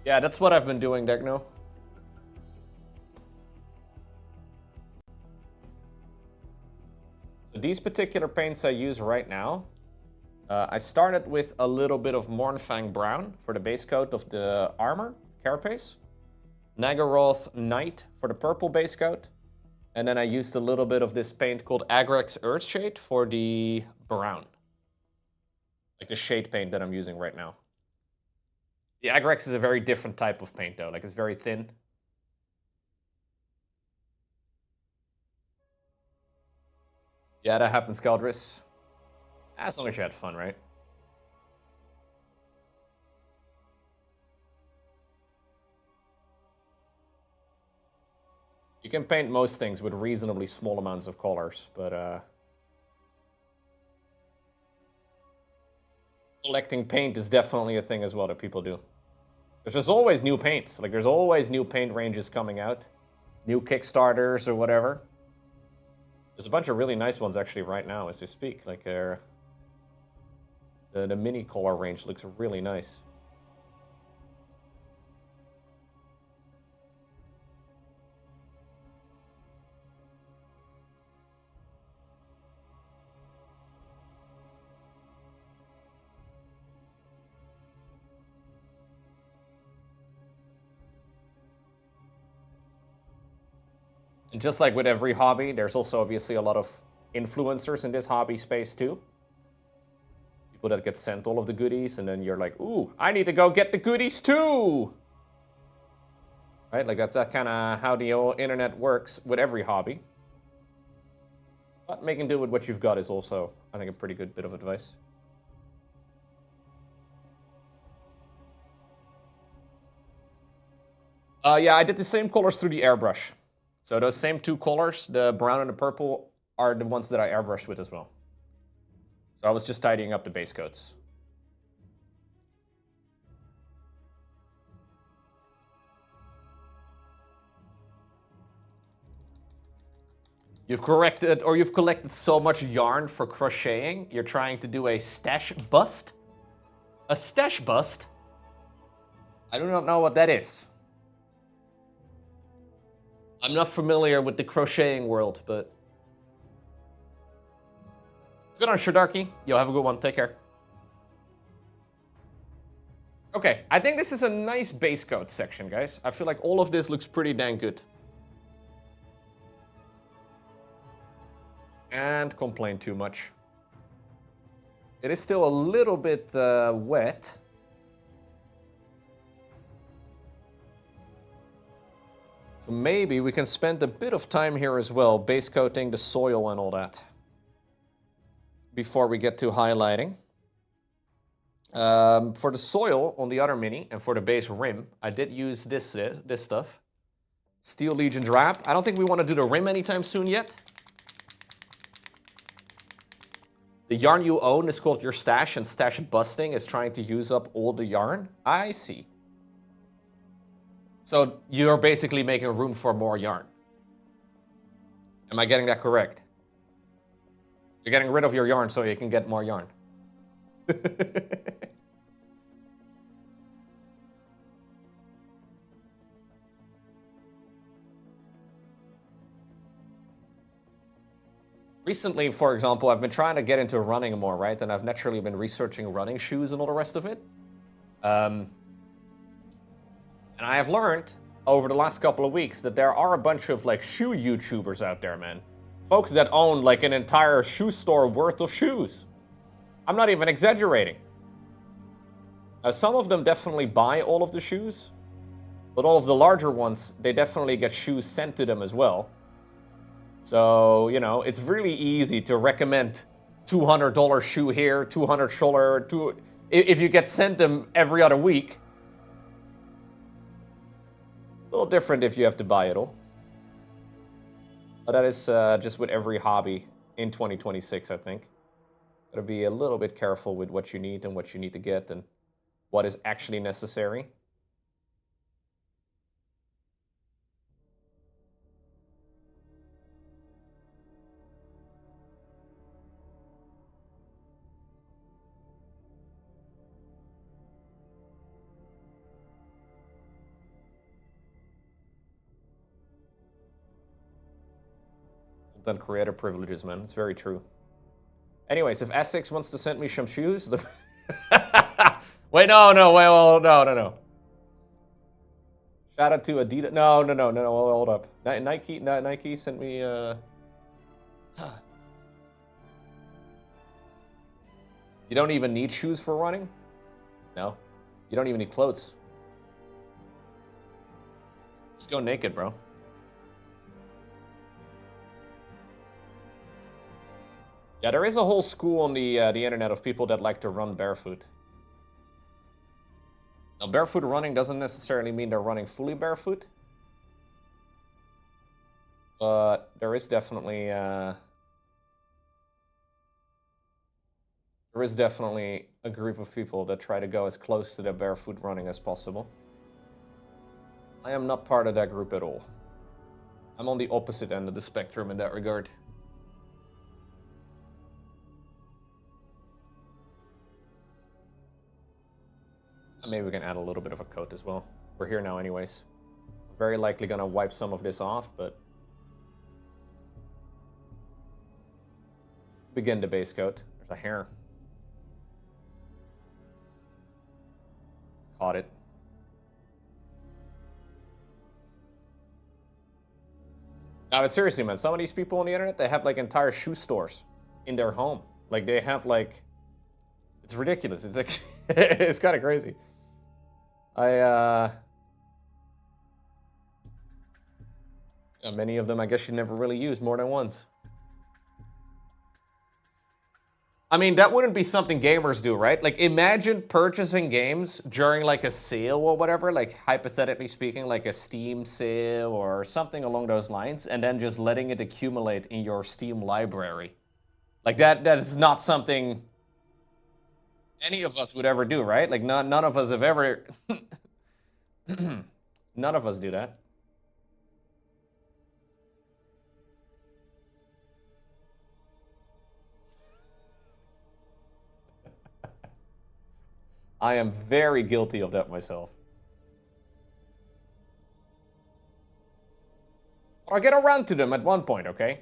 Yeah, that's what I've been doing, Degno. So these particular paints I use right now, I started with a little bit of Mornfang Brown for the base coat of the armor, carapace. Nagaroth Knight for the purple base coat. And then I used a little bit of this paint called Agrax Earthshade for the brown. Like the shade paint that I'm using right now. The Agrax is a very different type of paint though, like it's very thin. Yeah, that happens, Caldris. As long as you had fun, right? You can paint most things with reasonably small amounts of colors, but collecting paint is definitely a thing as well that people do. There's always new paints. Like, there's always new paint ranges coming out. New Kickstarters or whatever. There's a bunch of really nice ones actually right now as we speak. Like, the mini color range looks really nice. And just like with every hobby, there's also obviously a lot of influencers in this hobby space too. People that get sent all of the goodies, and then you're like, ooh, I need to go get the goodies too! Right, like that's kind of how the old internet works with every hobby. But making do with what you've got is also, I think, a pretty good bit of advice. Yeah, I did the same colors through the airbrush. So those same two colors, the brown and the purple, are the ones that I airbrushed with as well. So I was just tidying up the base coats. You've collected so much yarn for crocheting, you're trying to do a stash bust? A stash bust? I do not know what that is. I'm not familiar with the crocheting world, but... What's going on, Shadarky? Yo, have a good one. Take care. Okay, I think this is a nice base coat section, guys. I feel like all of this looks pretty dang good. And complain too much. It is still a little bit wet. So maybe we can spend a bit of time here as well, base coating the soil and all that, before we get to highlighting. For the soil on the other mini and for the base rim, I did use this stuff. Steel Legion's wrap. I don't think we want to do the rim anytime soon yet. The yarn you own is called your stash, and stash busting is trying to use up all the yarn. I see. So you're basically making room for more yarn. Am I getting that correct? You're getting rid of your yarn so you can get more yarn. Recently, for example, I've been trying to get into running more, right? And I've naturally been researching running shoes and all the rest of it. And I have learned over the last couple of weeks that there are a bunch of like shoe YouTubers out there, man. Folks that own like an entire shoe store worth of shoes. I'm not even exaggerating. Some of them definitely buy all of the shoes, but all of the larger ones, they definitely get shoes sent to them as well. So, you know, it's really easy to recommend $200 shoe here, $200 if you get sent them every other week. A little different if you have to buy it all. But that is just with every hobby in 2026, I think. Gotta be a little bit careful with what you need and what you need to get and what is actually necessary. Content creator privileges, man. It's very true. Anyways, if Essex wants to send me some shoes... Wait, no. Shout out to Adidas. No, hold up. Nike sent me... You don't even need shoes for running? No. You don't even need clothes. Just go naked, bro. Yeah, there is a whole school on the internet of people that like to run barefoot. Now, barefoot running doesn't necessarily mean they're running fully barefoot. But there is definitely a group of people that try to go as close to the barefoot running as possible. I am not part of that group at all. I'm on the opposite end of the spectrum in that regard. Maybe we can add a little bit of a coat as well. We're here now anyways. I'm very likely gonna wipe some of this off, but... begin the base coat. There's a hair. Caught it. Now, but seriously, man, some of these people on the internet, they have like entire shoe stores in their home. Like they have like... It's ridiculous. It's like... it's kind of crazy. Many of them, I guess, you never really use more than once. I mean, that wouldn't be something gamers do, right? Like, imagine purchasing games during, like, a sale or whatever, like, hypothetically speaking, like a Steam sale or something along those lines, and then just letting it accumulate in your Steam library. Like, that is not something any of us would ever do, right? Like, none of us have ever... None of us do that. I am very guilty of that myself. I'll get around to them at one point, okay?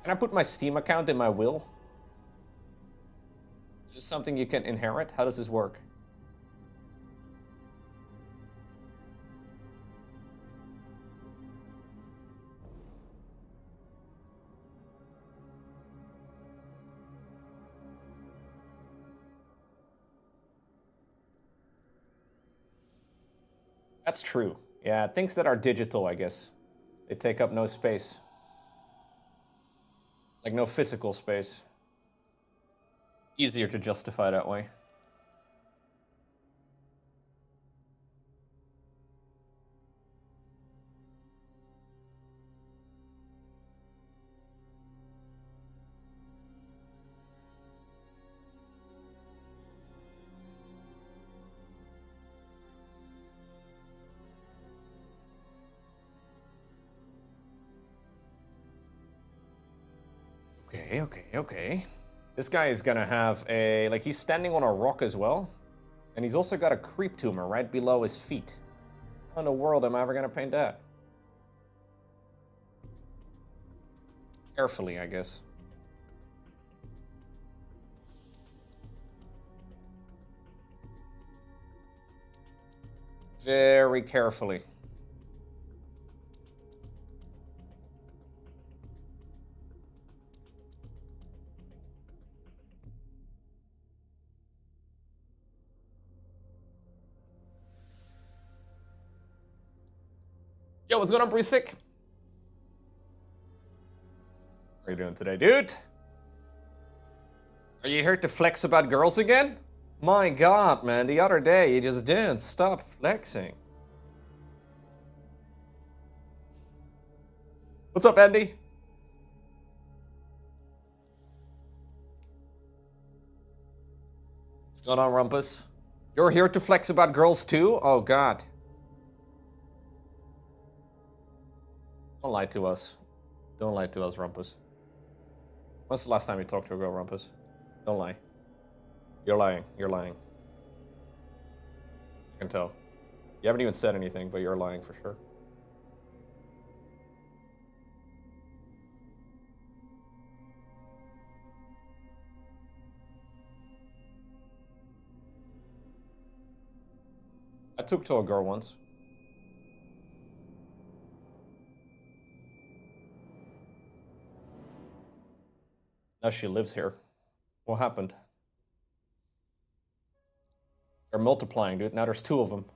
Can I put my Steam account in my will? Is this something you can inherit? How does this work? That's true. Yeah, things that are digital, I guess. They take up no space. Like no physical space. Easier to justify that way. Okay. This guy is gonna have a, like, he's standing on a rock as well. And he's also got a creep tumor right below his feet. How in the world am I ever gonna paint that? Carefully, I guess. Very carefully. Yo, what's going on, Brisick? How are you doing today, dude? Are you here to flex about girls again? My god, man, the other day you just didn't stop flexing. What's up, Andy? What's going on, Rumpus? You're here to flex about girls too? Oh god. Don't lie to us. Don't lie to us, Rumpus. When's the last time you talked to a girl, Rumpus? Don't lie. You're lying. You're lying. I can tell. You haven't even said anything, but you're lying for sure. I took to a girl once. Now she lives here. What happened? They're multiplying, dude. Now there's 2 of them.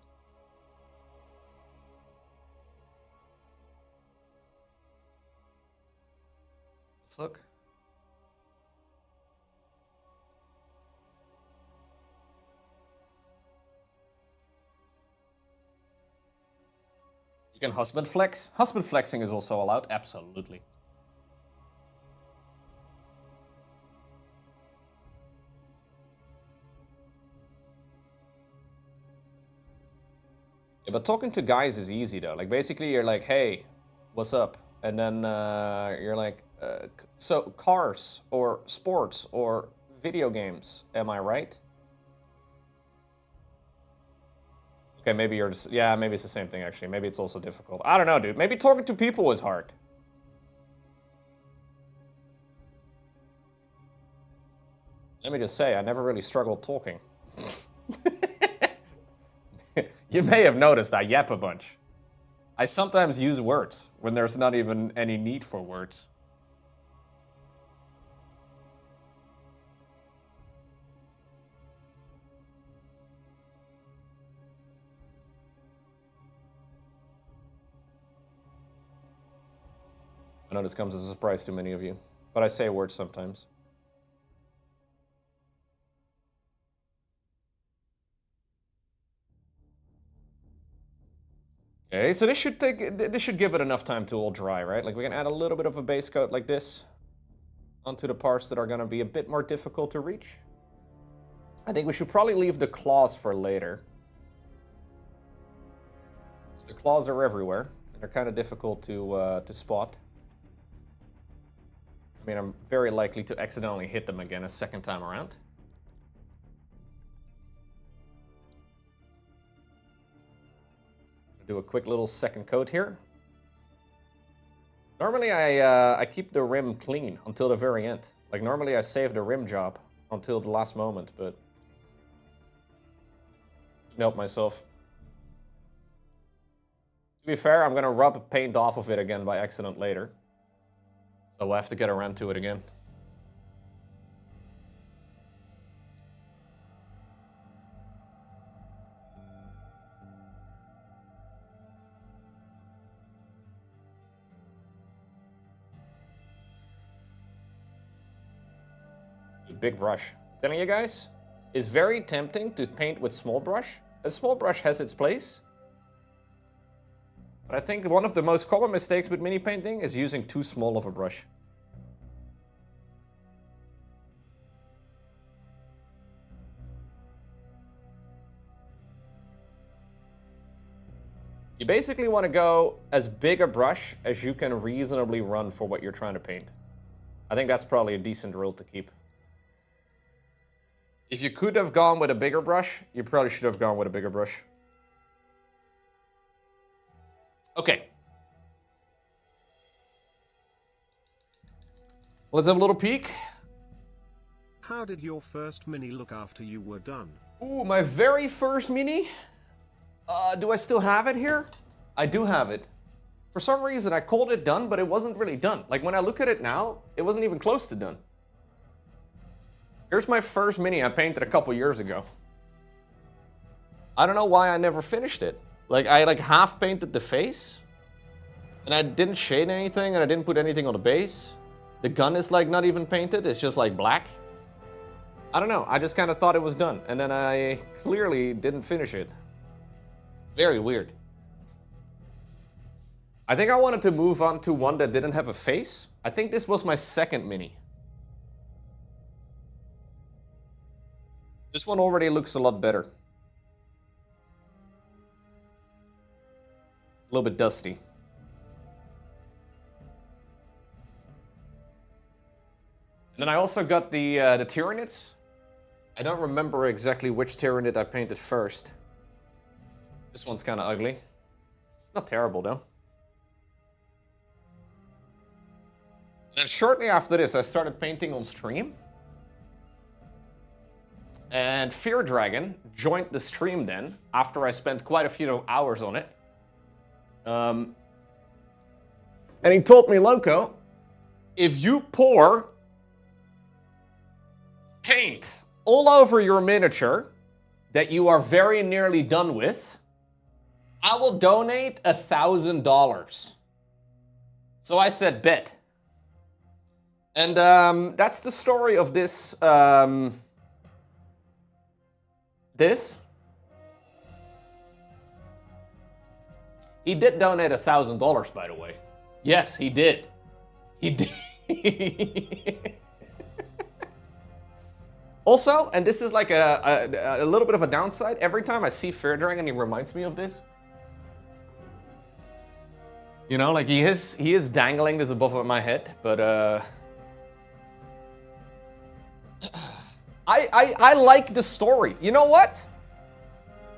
Fuck. You can husband flex? Husband flexing is also allowed? Absolutely. Yeah, but talking to guys is easy though. Like basically you're like, hey, what's up? And then you're like, so cars or sports or video games, am I right? Okay, maybe you're just, yeah, maybe it's the same thing actually. Maybe it's also difficult. I don't know, dude. Maybe talking to people is hard. Let me just say, I never really struggled talking. You may have noticed I yap a bunch. I sometimes use words when there's not even any need for words. I know this comes as a surprise to many of you, but I say words sometimes. Okay, so this should give it enough time to all dry, right? Like we can add a little bit of a base coat like this onto the parts that are gonna be a bit more difficult to reach. I think we should probably leave the claws for later. Because the claws are everywhere. and they're kind of difficult to spot. I mean, I'm very likely to accidentally hit them again a second time around. Do a quick little second coat here. Normally I keep the rim clean until the very end. Like normally I save the rim job until the last moment, but couldn't help myself. To be fair, I'm gonna rub paint off of it again by accident later. So we'll have to get around to it again. Big brush. Telling you guys, it's very tempting to paint with small brush. A small brush has its place. But I think one of the most common mistakes with mini painting is using too small of a brush. You basically want to go as big a brush as you can reasonably run for what you're trying to paint. I think that's probably a decent rule to keep. If you could have gone with a bigger brush, you probably should have gone with a bigger brush. Okay. Let's have a little peek. How did your first mini look after you were done? Ooh, my very first mini? Do I still have it here? I do have it. For some reason, I called it done, but it wasn't really done. Like, when I look at it now, it wasn't even close to done. Here's my first mini I painted a couple years ago. I don't know why I never finished it. Like, I half painted the face, and I didn't shade anything, and I didn't put anything on the base. The gun is like not even painted, it's just like black. I don't know, I just kind of thought it was done, and then I clearly didn't finish it. Very weird. I think I wanted to move on to one that didn't have a face. I think this was my second mini. This one already looks a lot better. It's a little bit dusty. And then I also got the Tyranids. I don't remember exactly which Tyranid I painted first. This one's kind of ugly. It's not terrible though. And then shortly after this, I started painting on stream. And Fear Dragon joined the stream then, after I spent quite a few hours on it. And he told me, Loco, if you pour paint all over your miniature that you are very nearly done with, I will donate $1,000. So I said, bet. And that's the story of this. He did donate $1,000, by the way. Yes, he did. He did. Also, and this is like a little bit of a downside, every time I see Fear Dragon, he reminds me of this. You know, like he is dangling this above my head, but I like the story. You know what?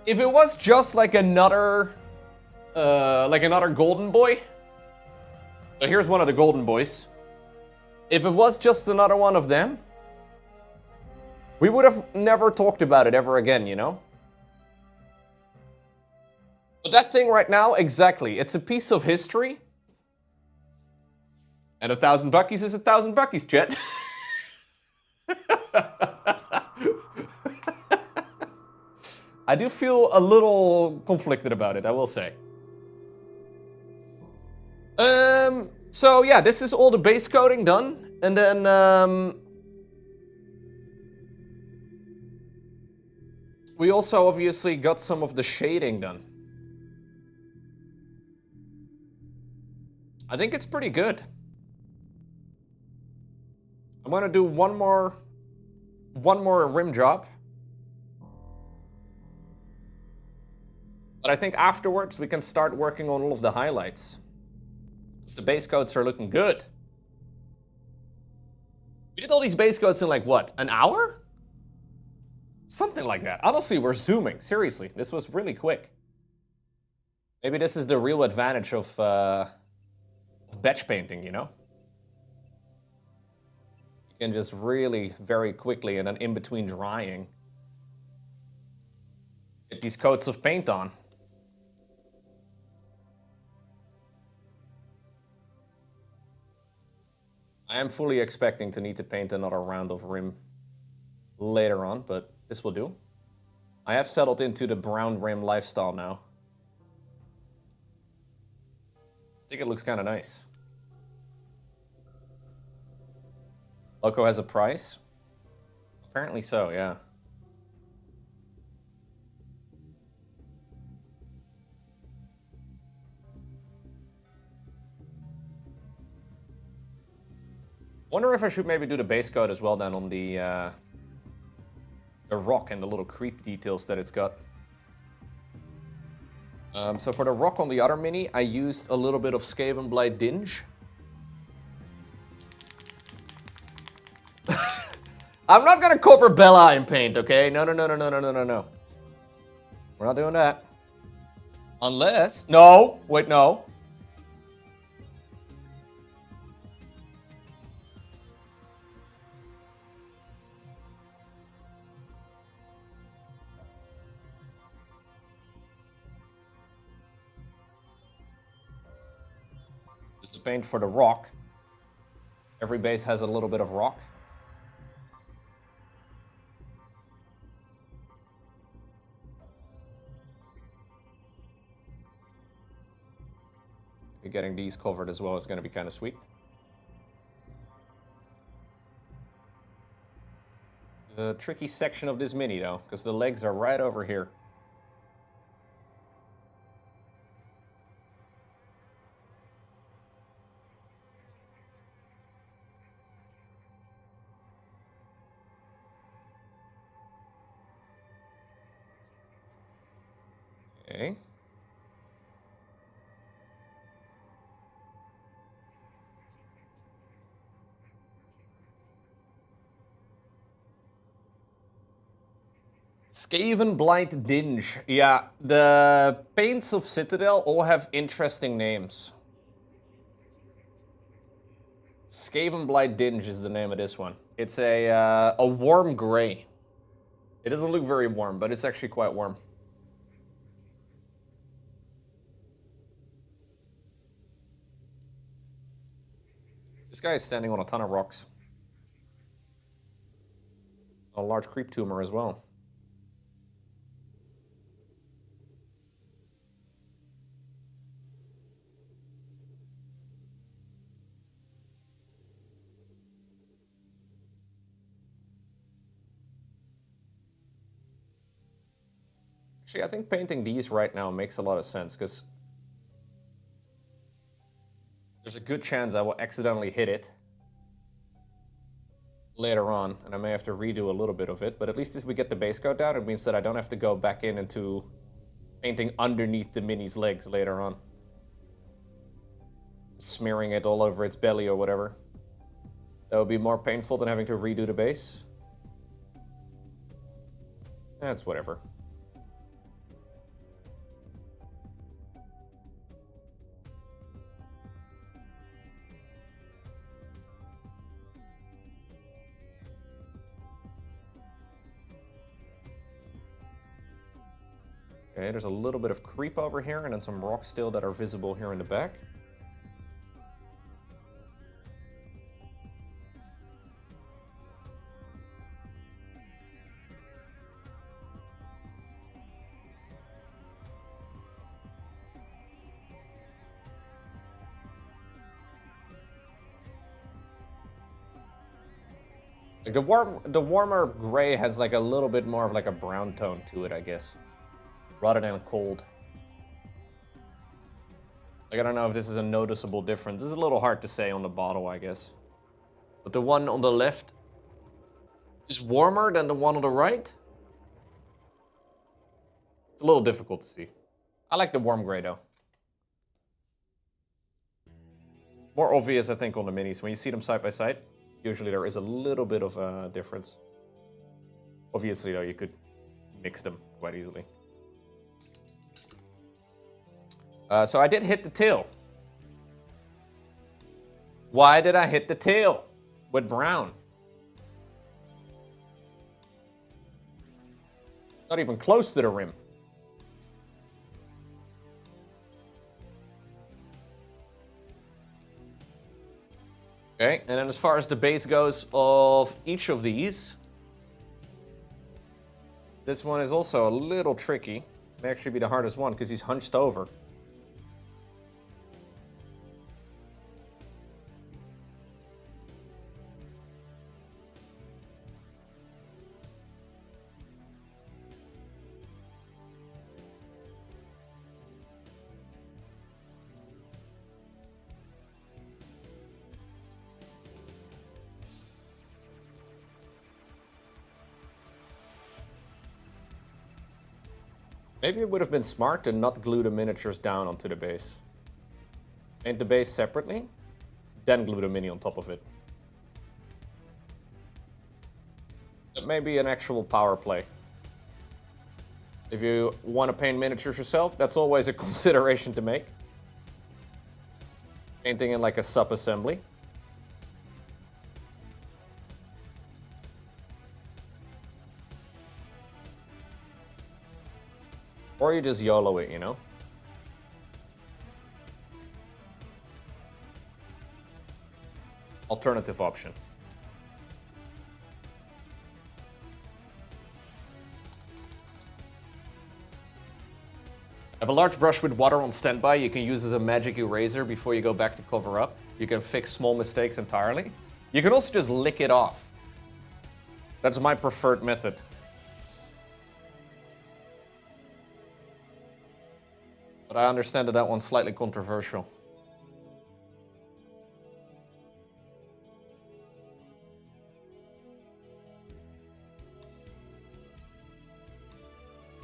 If it was just like another golden boy. So here's one of the golden boys. If it was just another one of them, we would have never talked about it ever again, you know? But that thing right now, exactly. It's a piece of history. And $1,000 is $1,000, Chet. I do feel a little conflicted about it, I will say. So yeah, this is all the base coating done. And then, we also obviously got some of the shading done. I think it's pretty good. I'm gonna do one more rim job. But I think afterwards we can start working on all of the highlights. The base coats are looking good. We did all these base coats in like what, an hour? Something like that. Honestly, we're zooming. Seriously, this was really quick. Maybe this is the real advantage of batch painting, you know? You can just really very quickly and then in between drying, get these coats of paint on. I am fully expecting to need to paint another round of rim later on, but this will do. I have settled into the brown rim lifestyle now. I think it looks kind of nice. Loco has a price? Apparently so, yeah. Wonder if I should maybe do the base coat as well then on the rock and the little creep details that it's got. So for the rock on the other mini, I used a little bit of Skavenblight Dinge. I'm not gonna cover Bella in paint, okay? No. We're not doing that. Unless... No! Wait, no. This is the paint for the rock. Every base has a little bit of rock. Getting these covered as well is going to be kind of sweet. The tricky section of this mini though, because the legs are right over here. Okay. Skavenblight Dinge. Yeah, the paints of Citadel all have interesting names. Skavenblight Dinge is the name of this one. It's a warm gray. It doesn't look very warm, but it's actually quite warm. This guy is standing on a ton of rocks. A large creep tumor as well. Actually, I think painting these right now makes a lot of sense, because there's a good chance I will accidentally hit it later on, and I may have to redo a little bit of it, but at least if we get the base coat down, it means that I don't have to go back in into painting underneath the mini's legs later on. Smearing it all over its belly or whatever. That would be more painful than having to redo the base. That's whatever. Okay, there's a little bit of creep over here, and then some rocks still that are visible here in the back. Like the warmer gray has like a little bit more of like a brown tone to it, I guess, rather than cold. Like, I don't know if this is a noticeable difference. This is a little hard to say on the bottle, I guess. But the one on the left is warmer than the one on the right. It's a little difficult to see. I like the warm gray, though. More obvious, I think, on the minis. When you see them side by side, usually there is a little bit of a difference. Obviously, though, you could mix them quite easily. So I did hit the tail. Why did I hit the tail with brown? It's not even close to the rim. Okay, and then as far as the base goes of each of these, this one is also a little tricky. May actually be the hardest one because he's hunched over. Maybe it would have been smart to not glue the miniatures down onto the base. Paint the base separately, then glue the mini on top of it. That may be an actual power play. If you want to paint miniatures yourself, that's always a consideration to make. Painting in like a sub-assembly. Or you just YOLO it, you know? Alternative option. Have a large brush with water on standby. You can use as a magic eraser before you go back to cover up. You can fix small mistakes entirely. You can also just lick it off. That's my preferred method. But I understand that that one's slightly controversial.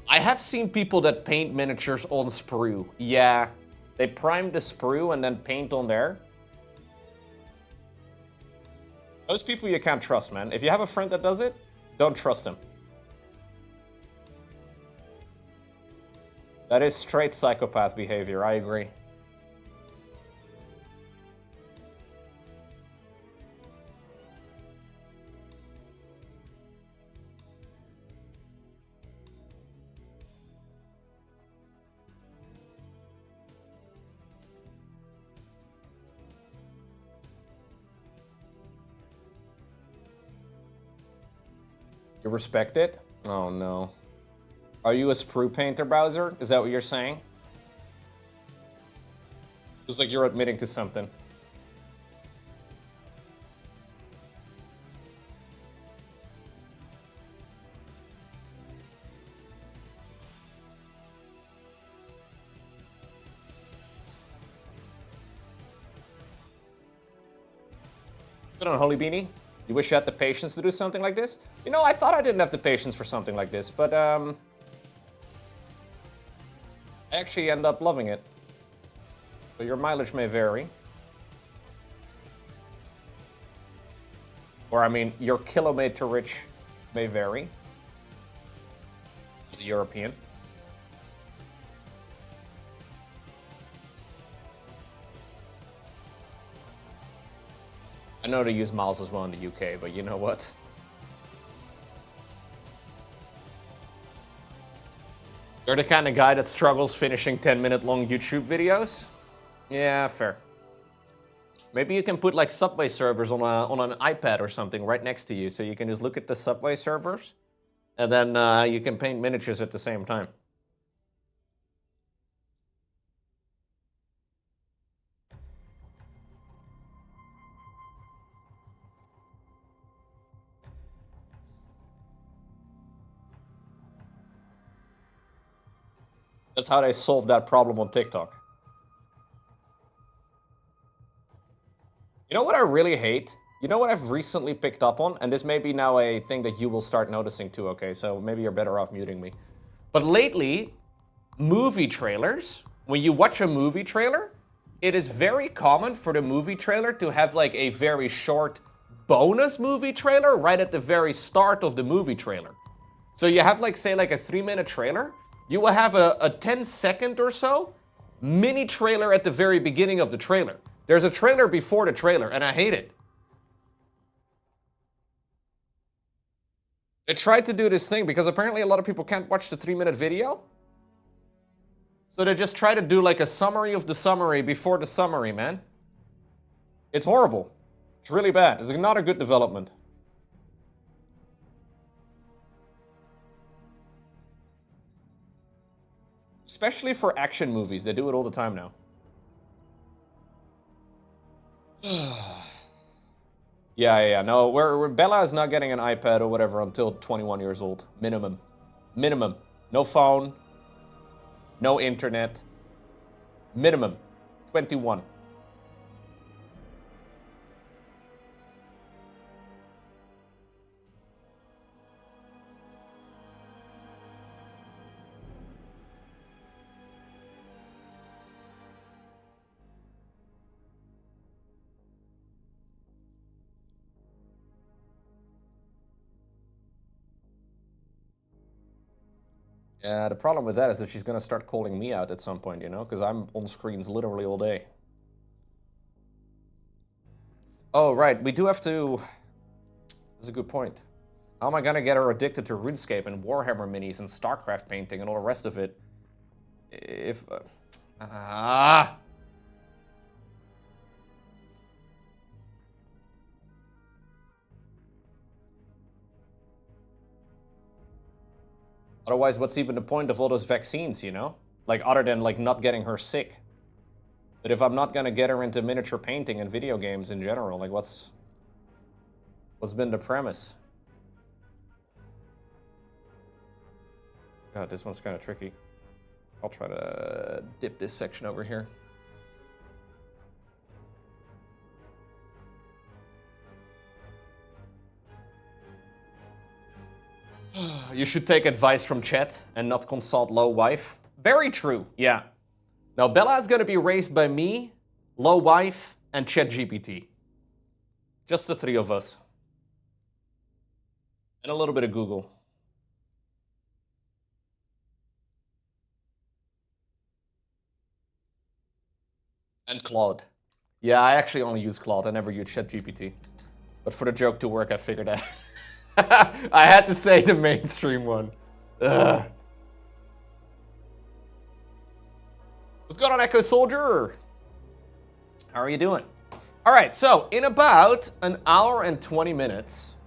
I have seen people that paint miniatures on sprue. Yeah, they prime the sprue and then paint on there. Those people you can't trust, man. If you have a friend that does it, don't trust him. That is straight psychopath behavior, I agree. You respect it? Oh no. Are you a sprue painter, Bowser? Is that what you're saying? It's like you're admitting to something. Good on, Holy Beanie. You wish you had the patience to do something like this? You know, I thought I didn't have the patience for something like this, but I actually end up loving it. So your mileage may vary. Or I mean, your kilometerage may vary. As a European. I know they use miles as well in the UK, but you know what? You're the kind of guy that struggles finishing 10-minute long YouTube videos? Yeah, fair. Maybe you can put like Subway servers on an iPad or something right next to you, so you can just look at the Subway servers, and then you can paint miniatures at the same time. That's how they solve that problem on TikTok. You know what I really hate? You know what I've recently picked up on? And this may be now a thing that you will start noticing too, okay? So maybe you're better off muting me. But lately, movie trailers, when you watch a movie trailer, it is very common for the movie trailer to have like a very short bonus movie trailer right at the very start of the movie trailer. So you have like, say, like a 3-minute trailer. You will have a 10-second or so mini trailer at the very beginning of the trailer. There's a trailer before the trailer, and I hate it. They tried to do this thing because apparently a lot of people can't watch the 3-minute video. So they just try to do like a summary of the summary before the summary, man. It's horrible. It's really bad. It's not a good development. Especially for action movies. They do it all the time now. Yeah. No, Bella is not getting an iPad or whatever until 21 years old. Minimum. Minimum. No phone. No internet. Minimum. 21. Yeah, the problem with that is that she's gonna start calling me out at some point, you know? Because I'm on screens literally all day. Oh, right, we do have to... That's a good point. How am I gonna get her addicted to RuneScape and Warhammer minis and StarCraft painting and all the rest of it? If... Otherwise, what's even the point of all those vaccines, you know? Like, other than, like, not getting her sick. But if I'm not gonna get her into miniature painting and video games in general, like, what's been the premise? God, this one's kind of tricky. I'll try to dip this section over here. You should take advice from chat and not consult low wife. Very true, yeah. Now, Bella is gonna be raised by me, low wife, and ChatGPT. Just the three of us. And a little bit of Google. And Claude. Yeah, I actually only use Claude. I never use ChatGPT. But for the joke to work, I figured out. I had to say the mainstream one. Ugh. What's going on, Echo Soldier? How are you doing? All right, so in about an hour and 20 minutes,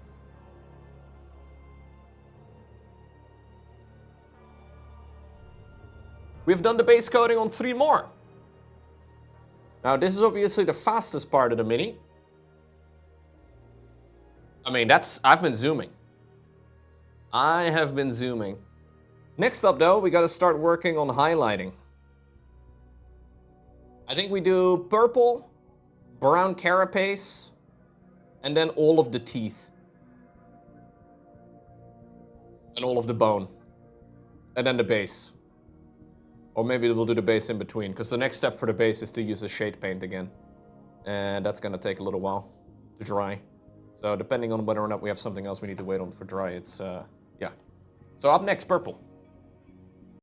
we've done the base coding on 3 more. Now, this is obviously the fastest part of the mini. I mean, I've been zooming. I have been zooming. Next up, though, we got to start working on highlighting. I think we do purple, brown carapace, and then all of the teeth. And all of the bone. And then the base. Or maybe we'll do the base in between, because the next step for the base is to use a shade paint again. And that's gonna take a little while to dry. So depending on whether or not we have something else we need to wait on for dry, it's, yeah. So up next, purple.